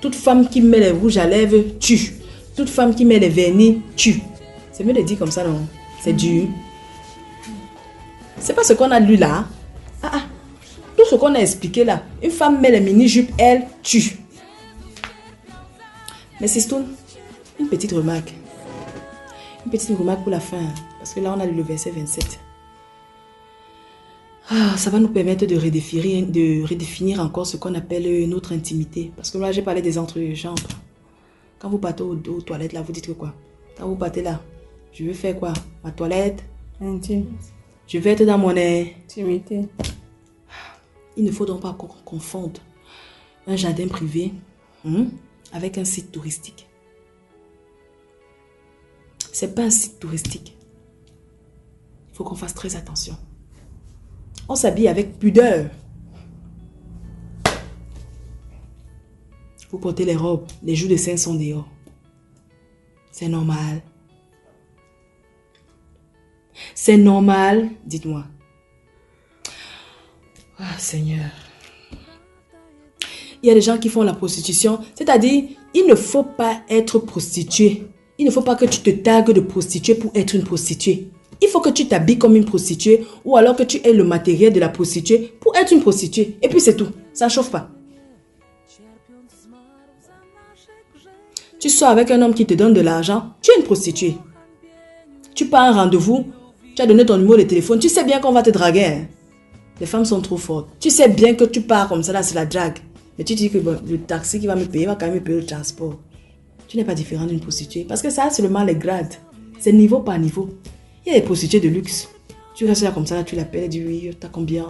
Toute femme qui met les rouges à lèvres, tue. Toute femme qui met les vernis, tue. C'est mieux de dire comme ça, non? C'est dur. C'est pas ce qu'on a lu là. Tout ce qu'on a expliqué là. Une femme met les mini-jupes, elle tue. Mais c'est tout. Une petite remarque. Une petite remarque pour la fin. Parce que là, on a lu le verset 27. Ça va nous permettre de redéfinir encore ce qu'on appelle notre intimité. Parce que là, j'ai parlé des entrejambes. Quand vous partez aux toilettes, là, vous dites que quoi? Quand vous partez là, je veux faire quoi? Ma toilette. Intime. Je vais être dans mon Intimité. Il ne faut donc pas confondre un jardin privé avec un site touristique. C'est pas un site touristique. Il faut qu'on fasse très attention. On s'habille avec pudeur. Vous portez les robes. Les jours de Saint sont dehors. C'est normal. C'est normal, dites-moi. Ah, Seigneur. Il y a des gens qui font la prostitution. C'est-à-dire, il ne faut pas être prostituée. Il ne faut pas que tu te tagues de prostituée pour être une prostituée. Il faut que tu t'habilles comme une prostituée ou alors que tu aies le matériel de la prostituée pour être une prostituée. Et puis c'est tout. Ça ne chauffe pas. Tu sors avec un homme qui te donne de l'argent, tu es une prostituée. Tu pars à un rendez-vous, tu as donné ton numéro de téléphone, tu sais bien qu'on va te draguer. Hein? Les femmes sont trop fortes. Tu sais bien que tu pars comme ça, là, c'est la drague. Mais tu dis que bon, le taxi qui va me payer va quand même me payer le transport. Tu n'es pas différent d'une prostituée. Parce que ça, seulement les grades. C'est niveau par niveau. Il y a des prostituées de luxe. Tu restes là comme ça, là, tu l'appelles, elle dit oui, t'as combien?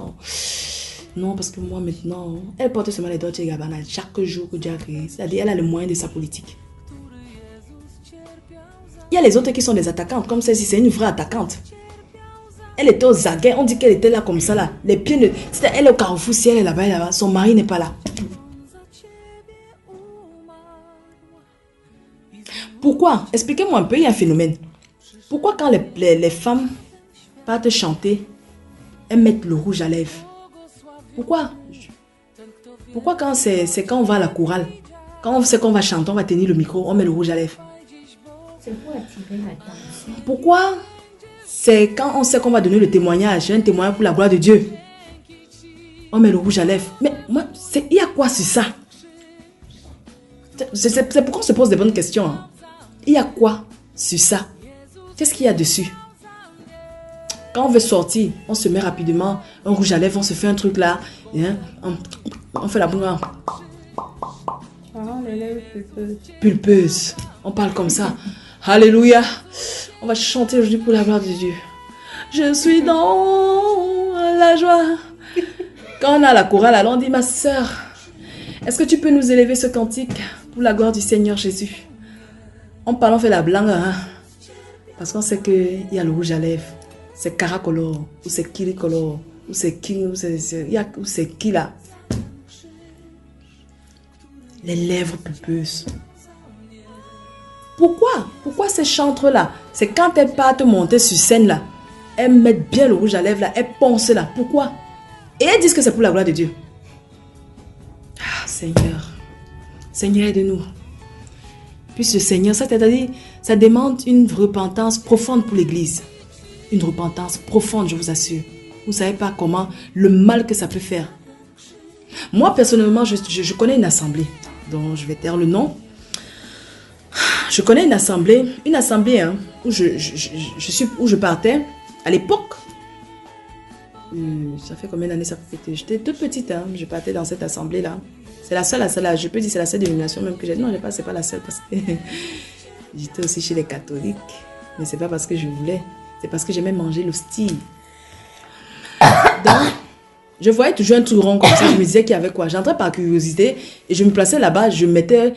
Non, parce que moi maintenant, elle porte seulement les Dolce & Gabbana chaque jour que Dieu a créé. C'est-à-dire, elle a le moyen de sa politique. Il y a les autres qui sont des attaquantes, comme celle-ci, c'est une vraie attaquante. Elle était aux aguets, on dit qu'elle était là comme ça, là. Les pieds ne... C'était elle au carrefour, si elle est là-bas, là-bas, son mari n'est pas là. Pourquoi? Expliquez-moi un peu, il y a un phénomène. Pourquoi quand les femmes partent chanter, elles mettent le rouge à lèvres? Pourquoi? Pourquoi quand c'est quand on va à la chorale, quand on sait qu'on va chanter, on va tenir le micro, on met le rouge à lèvres? C'est pour attirer l'attention. Pourquoi? C'est quand on sait qu'on va donner le témoignage, un témoignage pour la gloire de Dieu. On met le rouge à lèvres. Mais moi, il y a quoi sur ça? C'est pourquoi on se pose des bonnes questions. Hein. Il y a quoi sur ça? Qu'est-ce qu'il y a dessus? Quand on veut sortir, on se met rapidement un rouge à lèvres, on se fait un truc là. Hein, on fait la boum. Pulpeuse. On parle comme ça. Alléluia. On va chanter aujourd'hui pour la gloire de Dieu. Je suis dans la joie. Quand on a la chorale, alors on dit, ma sœur, est-ce que tu peux nous élever ce cantique pour la gloire du Seigneur Jésus? On parle, on fait la blangue, hein? Parce qu'on sait qu'il y a le rouge à lèvres. C'est caracolore, ou c'est kiricolore, ou c'est qui, ou c'est qui là? Les lèvres pulpeuses. Pourquoi ces chantres-là? C'est quand elles partent monter sur scène là, elles mettent bien le rouge à lèvres là, elles poncent là. Pourquoi? Et elles disent que c'est pour la gloire de Dieu. Ah, Seigneur. Seigneur, aide-nous. Puis le Seigneur, c'est-à-dire, ça demande une repentance profonde pour l'Église. Une repentance profonde, je vous assure. Vous ne savez pas comment, le mal que ça peut faire. Moi, personnellement, je connais une assemblée, dont je vais taire le nom. Je connais une assemblée hein, où je partais à l'époque. Ça fait combien d'années ça peut être? J'étais toute petite, hein, je partais dans cette assemblée-là. C'est la seule, je peux dire c'est la seule dénomination même que j'ai. Non, c'est pas la seule parce que j'étais aussi chez les catholiques. Mais c'est pas parce que je voulais, c'est parce que j'aimais manger l'hostie. Donc, je voyais toujours un trou rond comme ça, je me disais qu'il y avait quoi. J'entrais par curiosité et je me plaçais là-bas, je mettais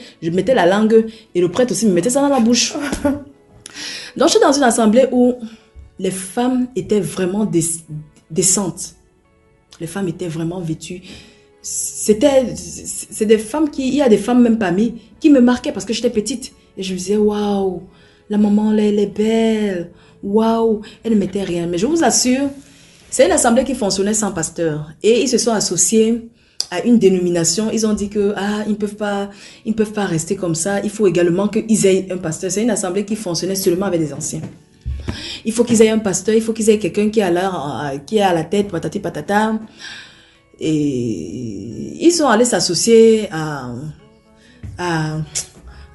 la langue et le prêtre aussi me mettait ça dans la bouche. Donc, je suis dans une assemblée où les femmes étaient vraiment décentes. Les femmes étaient vraiment vêtues. C'est des femmes il y a des femmes même parmi qui me marquaient parce que j'étais petite. Et je me disais, waouh, la maman, elle est belle. Waouh, elle ne mettait rien. Mais je vous assure, c'est une assemblée qui fonctionnait sans pasteur. Et ils se sont associés à une dénomination. Ils ont dit que ils ne peuvent pas rester comme ça. Il faut également qu'ils aient un pasteur. C'est une assemblée qui fonctionnait seulement avec des anciens. Il faut qu'ils aient un pasteur. Il faut qu'ils aient quelqu'un qui est à la tête, patati patata. Et ils sont allés s'associer à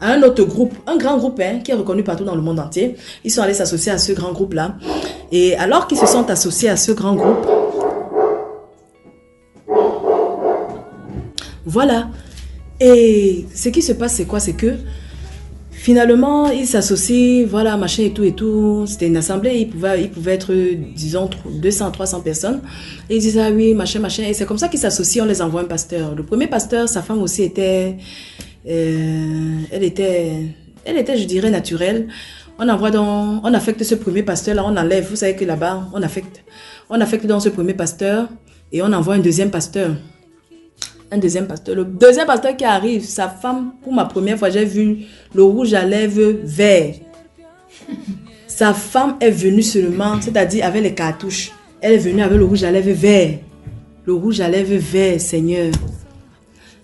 un autre groupe, un grand groupe hein, qui est reconnu partout dans le monde entier. Ils sont allés s'associer à ce grand groupe-là. Et alors qu'ils se sont associés à ce grand groupe, voilà. Et ce qui se passe, c'est quoi? C'est que finalement, ils s'associent, voilà, machin et tout. C'était une assemblée, ils pouvaient être, disons, 200, 300 personnes. Et ils disaient, ah oui, machin. Et c'est comme ça qu'ils s'associent, on les envoie un pasteur. Le premier pasteur, sa femme aussi était... elle était, je dirais, naturelle. On affecte ce premier pasteur là, on enlève. Vous savez que là-bas, on affecte dans ce premier pasteur et on envoie un deuxième pasteur. Le deuxième pasteur qui arrive, sa femme, pour ma première fois, j'ai vu le rouge à lèvres vert. Sa femme est venue seulement, c'est-à-dire avec les cartouches. Elle est venue avec le rouge à lèvres vert. Le rouge à lèvres vert, Seigneur.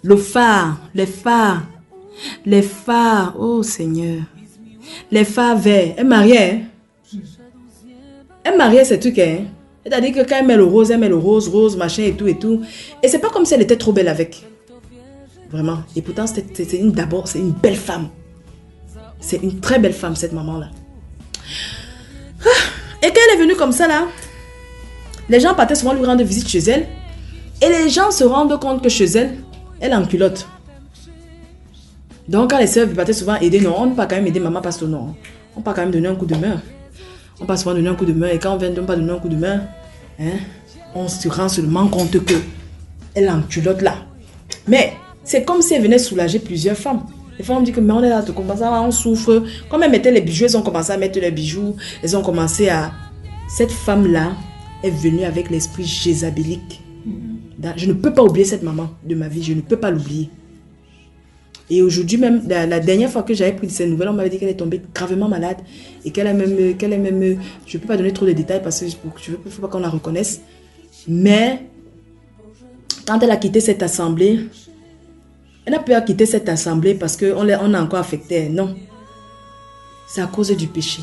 Le phare, les phares, oh Seigneur. Les phares verts. Elle mariait. Elle mariait ces trucs, hein. C'est-à-dire que quand elle met le rose, machin et tout. Et c'est pas comme si elle était trop belle avec. Vraiment. Et pourtant, c'est une belle femme. C'est une très belle femme, cette maman-là. Et quand elle est venue comme ça, là, les gens partaient souvent lui rendre visite chez elle. Et les gens se rendent compte que chez elle, elle est en culotte. Donc, quand les sœurs partaient souvent aider, non, on ne peut pas quand même aider maman parce que non. On peut quand même donner un coup de main. On peut souvent donner un coup de main. Et quand on vient de ne pas donner un coup de main, hein, on se rend seulement compte que elle est en culotte là. Mais c'est comme si elle venait soulager plusieurs femmes. Les femmes disent que mais on est là, on souffre. Comme elles mettaient les bijoux, elles ont commencé à mettre les bijoux. Elles ont commencé à... Cette femme-là est venue avec l'esprit jézabélique. Je ne peux pas oublier cette maman de ma vie. Je ne peux pas l'oublier. Et aujourd'hui même, la dernière fois que j'avais pris ces nouvelles, on m'avait dit qu'elle est tombée gravement malade. Et qu'elle est même... Je ne peux pas donner trop de détails parce que il ne faut pas qu'on la reconnaisse. Mais, quand elle a quitté cette assemblée, elle n'a pas quitté cette assemblée parce qu'on a encore affecté. Non. C'est à cause du péché.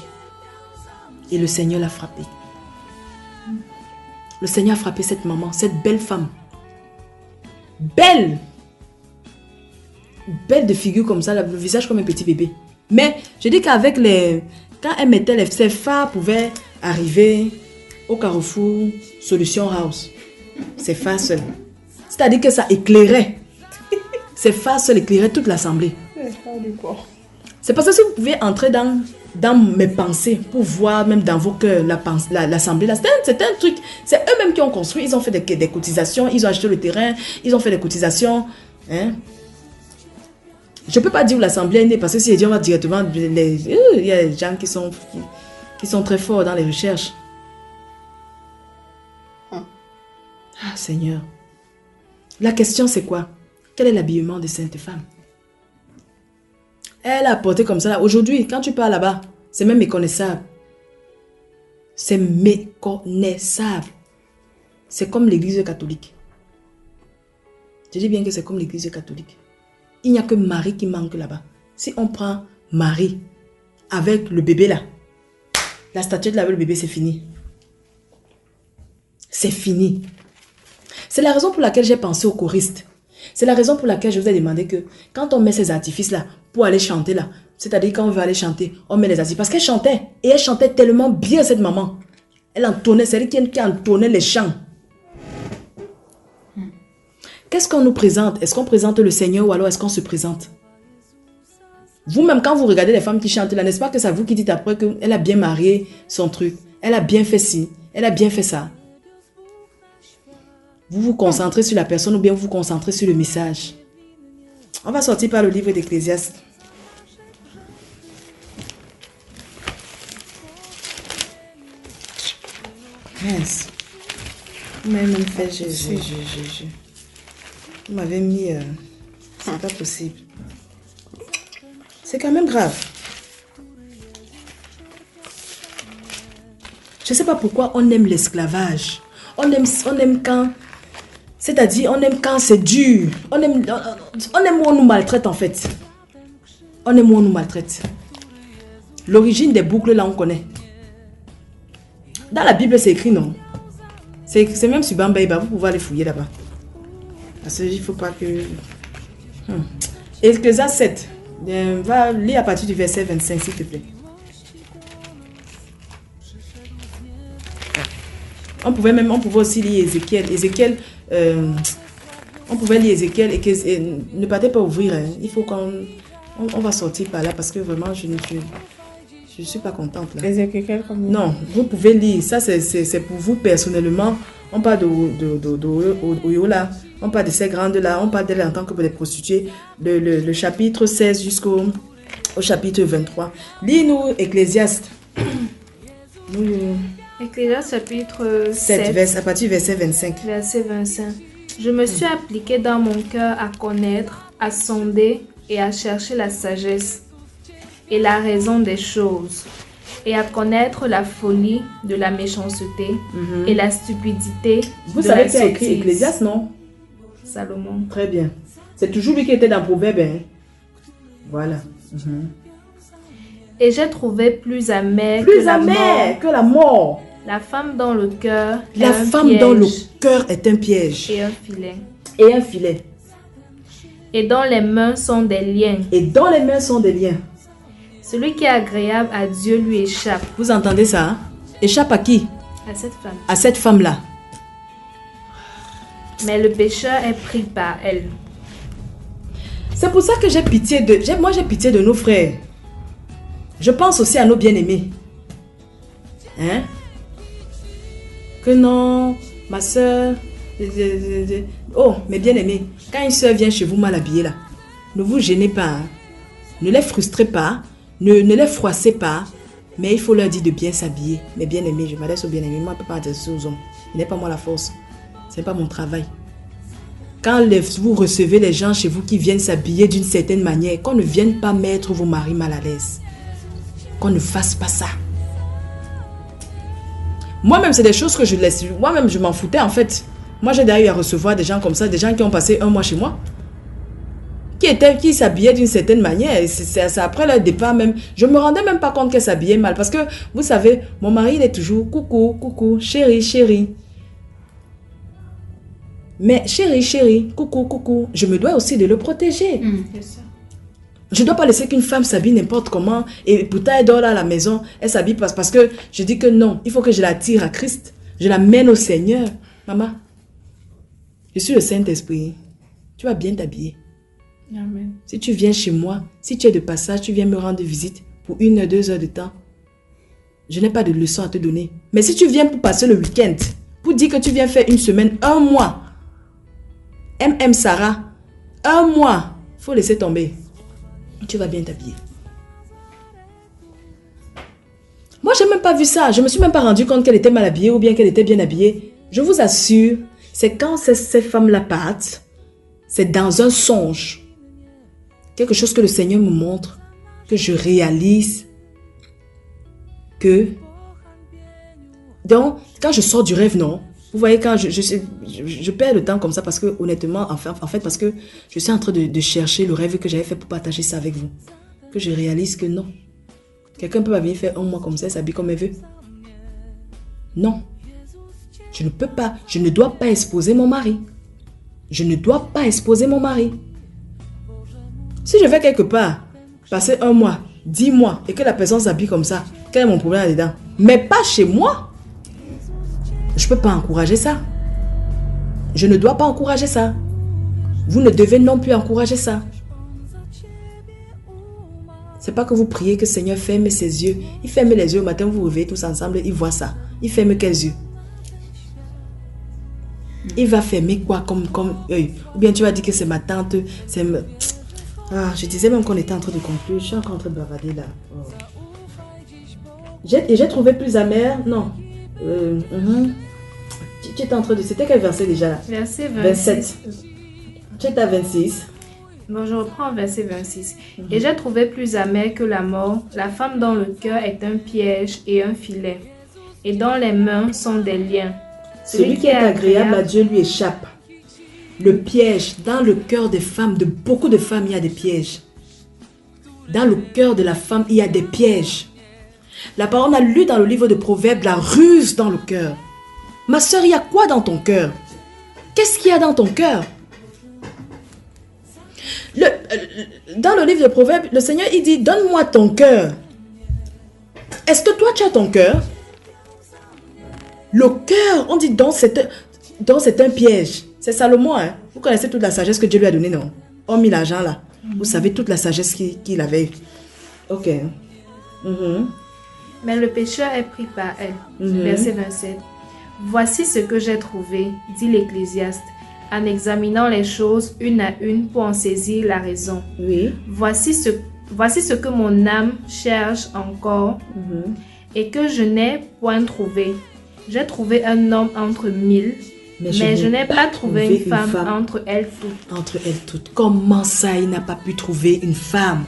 Et le Seigneur l'a frappée. Le Seigneur a frappé cette maman, cette belle femme. Belle de figure comme ça, le visage comme un petit bébé. Mais je dis qu'avec quand elle mettait ses phares pouvaient arriver au carrefour Solution House. Ses phares seuls. C'est-à-dire que ça éclairait. Ses phares seuls éclairaient toute l'assemblée. C'est parce que si vous pouvez entrer dans mes pensées pour voir même dans vos cœurs l'assemblée là, c'est un truc, c'est eux-mêmes qui ont construit, ils ont fait des cotisations, ils ont acheté le terrain, ils ont fait des cotisations. Hein? Je ne peux pas dire où l'assemblée est née parce que si je dis on va directement, il y a des gens qui sont très forts dans les recherches. Ah Seigneur. La question c'est quoi? Quel est l'habillement de Sainte Femme? Elle a porté comme ça. Aujourd'hui, quand tu pars là-bas, c'est même méconnaissable. C'est méconnaissable. C'est comme l'église catholique. Je dis bien que c'est comme l'église catholique. Il n'y a que Marie qui manque là-bas. Si on prend Marie avec le bébé là, la statuette là avec le bébé, c'est fini. C'est fini. C'est la raison pour laquelle j'ai pensé aux choristes. C'est la raison pour laquelle je vous ai demandé que quand on met ces artifices là pour aller chanter là, c'est-à-dire quand on veut aller chanter, on met les artifices. Parce qu'elle chantait, et elle chantait tellement bien cette maman. Elle entonnait, c'est elle qui entonnait les chants. Qu'est-ce qu'on nous présente? Est-ce qu'on présente le Seigneur ou alors est-ce qu'on se présente? Vous-même, quand vous regardez les femmes qui chantent là, n'est-ce pas que c'est vous qui dites après qu'elle a bien marié son truc, elle a bien fait ci, elle a bien fait ça. Vous vous concentrez sur la personne ou bien vous vous concentrez sur le message. On va sortir par le livre d'Ecclésiaste. Mince. Vous m'avez même fait Jésus. Vous m'avez mis... c'est pas possible. C'est quand même grave. Je ne sais pas pourquoi on aime l'esclavage. On aime quand... C'est-à-dire, on aime quand c'est dur. On aime où on nous maltraite en fait. On aime où on nous maltraite. L'origine des boucles, là, on connaît. Dans la Bible, c'est écrit, non? C'est même sur Bambaïba, vous pouvez aller fouiller là-bas. Parce qu'il ne faut pas que... Ecclésiaste 7. Va lire à partir du verset 25, s'il te plaît. On pouvait aussi lire Ézéchiel. On pouvait lire Ézéchiel et ne partez pas ouvrir. Hein. Il faut on va sortir par là parce que vraiment je ne suis pas contente là. Ézéchiel comme... Non, vous pouvez lire. Ça c'est pour vous personnellement. On parle là. On parle de ces grandes là. On parle d'elles en tant que des prostituées. Le chapitre 16 jusqu'au chapitre 23. Lis-nous Ecclésiaste. Ecclésiaste chapitre 7, à partir du verset 25. Verset 25. Je me suis appliqué dans mon cœur à connaître, à sonder et à chercher la sagesse et la raison des choses, et à connaître la folie de la méchanceté et la stupidité Vous de savez la qui a écrit sottise. Ecclésiaste, non? Salomon. Très bien. C'est toujours lui qui était dans Proverbe. Hein? Voilà. Et j'ai trouvé plus amère que la mort. La femme dans le cœur est La un femme piège dans le cœur est un piège. et un filet. Et un filet. Et dans les mains sont des liens. Et dans les mains sont des liens. Celui qui est agréable à Dieu lui échappe. Vous entendez ça? Hein? Échappe à qui? À cette femme. À cette femme-là. Mais le pécheur est pris par elle. C'est pour ça que j'ai pitié de nos frères. Je pense aussi à nos bien-aimés. Hein? Que non, ma soeur... Oh, mes bien-aimés, quand une soeur vient chez vous mal habillée là, ne vous gênez pas. Hein? Ne les frustrez pas. Ne les froissez pas. Mais il faut leur dire de bien s'habiller. Mes bien-aimés, je m'adresse aux bien-aimés. Moi, je ne peux pas adresser aux hommes. Ce n'est pas moi la force. Ce n'est pas mon travail. Quand vous recevez les gens chez vous qui viennent s'habiller d'une certaine manière, qu'on ne vienne pas mettre vos maris mal à l'aise. Qu'on ne fasse pas ça. Moi-même, c'est des choses que je laisse. Moi-même, je m'en foutais en fait. Moi, j'ai d'ailleurs à recevoir des gens comme ça, des gens qui ont passé 1 mois chez moi. Qui s'habillaient d'une certaine manière. Et c'est après leur départ même. Je ne me rendais même pas compte qu'elle s'habillait mal. Parce que, vous savez, mon mari, il est toujours coucou, coucou, chérie, chérie. Mais chérie, chérie, coucou, coucou. Je me dois aussi de le protéger. C'est ça. Je ne dois pas laisser qu'une femme s'habille n'importe comment. Et pourtant, elle dort là à la maison. Elle s'habille parce que je dis que non. Il faut que je la tire à Christ. Je la mène au Seigneur. Maman, je suis le Saint-Esprit. Tu vas bien t'habiller. Amen. Si tu viens chez moi, si tu es de passage, tu viens me rendre visite pour 1 heure, 2 heures de temps, je n'ai pas de leçon à te donner. Mais si tu viens pour passer le week-end, pour dire que tu viens faire 1 semaine, 1 mois, Sarah, 1 mois, il faut laisser tomber. Tu vas bien t'habiller. Moi, je n'ai même pas vu ça. Je ne me suis même pas rendu compte qu'elle était mal habillée ou bien qu'elle était bien habillée. Je vous assure, c'est quand ces femmes-là partent, c'est dans un songe. Quelque chose que le Seigneur me montre, que je réalise que... Donc, quand je sors du rêve, non. Vous voyez, quand je perds le temps comme ça parce que, honnêtement, en fait, parce que je suis en train de chercher le rêve que j'avais fait pour partager ça avec vous. Que je réalise que non. Quelqu'un peut pas venir faire 1 mois comme ça, s'habiller comme elle veut. Non. Je ne peux pas, je ne dois pas exposer mon mari. Je ne dois pas exposer mon mari. Si je vais quelque part, passer 1 mois, 10 mois, et que la personne s'habille comme ça, quel est mon problème là-dedans? Mais pas chez moi. Je ne peux pas encourager ça. Je ne dois pas encourager ça. Vous ne devez non plus encourager ça. C'est pas que vous priez que le Seigneur ferme ses yeux. Il ferme les yeux au matin, vous vous réveillez tous ensemble, il voit ça. Il ferme quels yeux? Il va fermer quoi comme œil? Ou bien tu vas dire que c'est ma tante, c'est... je disais même qu'on était en train de conclure. Je suis encore en train de bavarder là. Oh. J'ai trouvé plus amer. Non. Tu étais en train de... C'était quel verset déjà là? Verset 27. Tu étais à 26. Bon, je reprends verset 26. Et j'ai trouvé plus amer que la mort, la femme dont le cœur est un piège et un filet, et dont les mains sont des liens. Celui qui est agréable à Dieu lui échappe. Le piège, dans le cœur des femmes, de beaucoup de femmes, il y a des pièges. Dans le cœur de la femme, il y a des pièges. La parole, on a lu dans le livre de Proverbes, la ruse dans le cœur. Ma soeur, il y a quoi dans ton cœur? Qu'est-ce qu'il y a dans ton cœur? Dans le livre de Proverbes, le Seigneur, il dit, donne-moi ton cœur. Est-ce que toi, tu as ton cœur? Le cœur, on dit, donc c'est un piège. C'est Salomon, hein? Vous connaissez toute la sagesse que Dieu lui a donnée, non? Hormis l'argent, là. Vous savez toute la sagesse qu'il avait eue. Ok. Mais le pécheur est pris par elle. Verset 27. Voici ce que j'ai trouvé, dit l'Ecclésiaste, en examinant les choses une à une pour en saisir la raison. Oui. Voici ce que mon âme cherche encore et que je n'ai point trouvé. J'ai trouvé un homme entre 1000, mais je n'ai pas trouvé une femme entre elles toutes. Entre elles toutes. Comment ça, il n'a pas pu trouver une femme?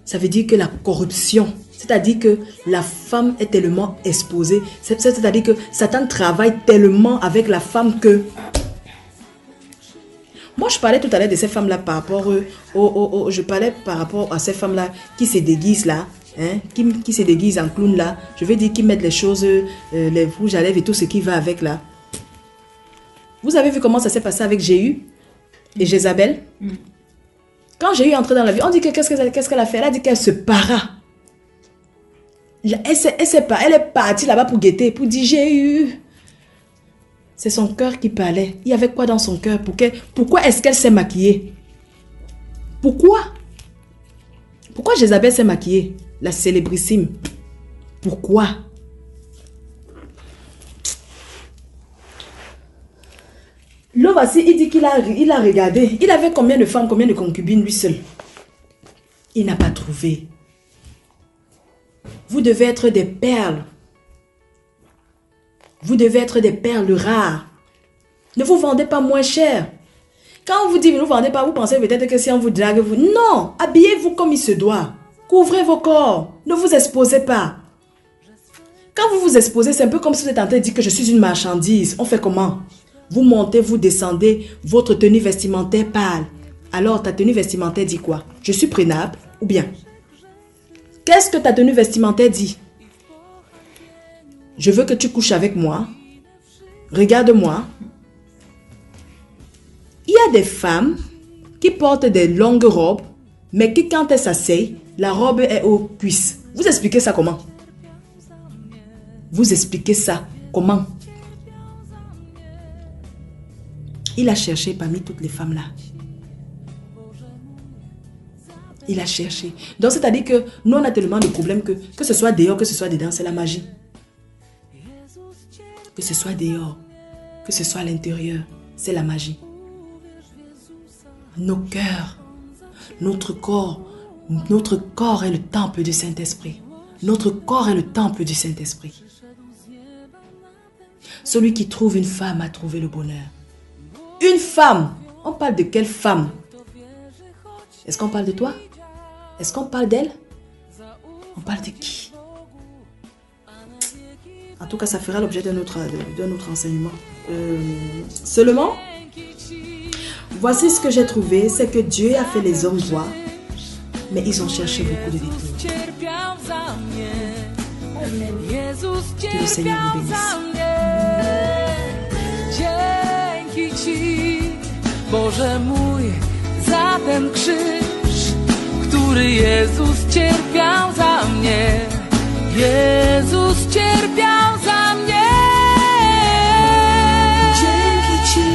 Ça veut dire que la corruption, c'est-à-dire que la femme est tellement exposée, c'est-à-dire que Satan travaille tellement avec la femme que... Moi, je parlais tout à l'heure de ces femmes-là par rapport je parlais par rapport à ces femmes-là qui se déguisent là, hein, qui se déguisent en clown là. Je veux dire, qui mettent les choses, les rouges à lèvres et tout ce qui va avec là. Vous avez vu comment ça s'est passé avec Jéhu et Jézabel? Quand Jéhu est entré dans la vie, on dit que qu'est-ce qu'elle a fait? Elle a dit qu'elle se para. Elle est partie là-bas pour guetter, pour dire Jéhu. C'est son cœur qui parlait. Il y avait quoi dans son cœur? Pourquoi est-ce qu'elle s'est maquillée? Pourquoi Jézabel s'est maquillée? La célébrissime. Pourquoi? Là, voici, il dit qu'il a regardé. Il avait combien de femmes, combien de concubines lui seul? Il n'a pas trouvé. Vous devez être des perles. Vous devez être des perles rares. Ne vous vendez pas moins cher. Quand on vous dit ne vous vendez pas, vous pensez peut-être que si on vous drague, vous... Non, habillez-vous comme il se doit. Couvrez vos corps. Ne vous exposez pas. Quand vous vous exposez, c'est un peu comme si vous êtes en train de dire que je suis une marchandise. On fait comment? Vous montez, vous descendez, votre tenue vestimentaire parle. Alors, ta tenue vestimentaire dit quoi? Je suis prenable ou bien? Qu'est-ce que ta tenue vestimentaire dit? Je veux que tu couches avec moi. Regarde-moi. Il y a des femmes qui portent des longues robes, mais qui, quand elles s'asseyent, la robe est aux cuisses. Vous expliquez ça comment? Vous expliquez ça comment? Il a cherché parmi toutes les femmes là. Il a cherché. Donc, c'est-à-dire que nous, on a tellement de problèmes que ce soit dehors, que ce soit dedans, c'est la magie. Que ce soit dehors, que ce soit à l'intérieur, c'est la magie. Nos cœurs, notre corps est le temple du Saint-Esprit. Notre corps est le temple du Saint-Esprit. Celui qui trouve une femme a trouvé le bonheur. Une femme. On parle de quelle femme? Est-ce qu'on parle de toi? Est-ce qu'on parle d'elle? On parle de qui? En tout cas, ça fera l'objet d'un autre enseignement. Seulement, voici ce que j'ai trouvé, c'est que Dieu a fait les hommes rois, mais ils ont cherché beaucoup de détours. Que le Seigneur vous bénisse. Dzięki Ci, Boże mój, za ten krzyż, który Jezus cierpiał za mnie. Jezus cierpiał za mnie. Dzięki Ci,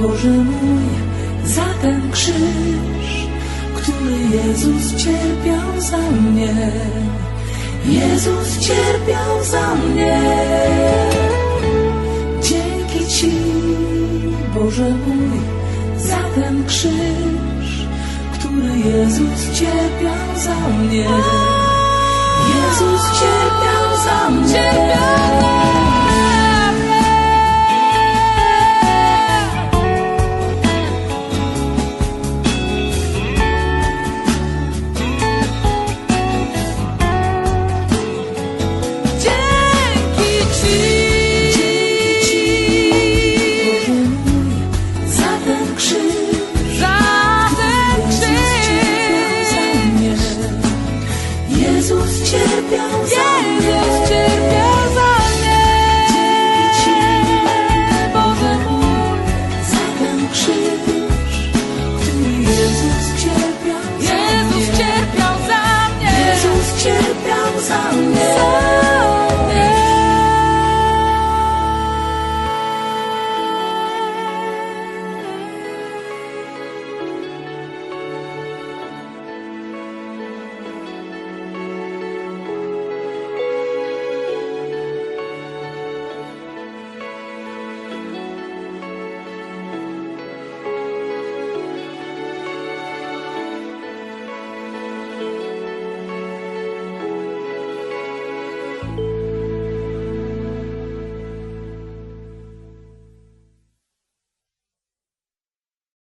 Boże mój, za ten krzyż, który Jezus cierpiał za mnie. Jezus cierpiał za mnie. Dzięki Ci, Boże mój, za ten krzyż, który Jezus cierpiał za mnie. Jezus cierpiał za mnie. Jezus cierpiał za mnie.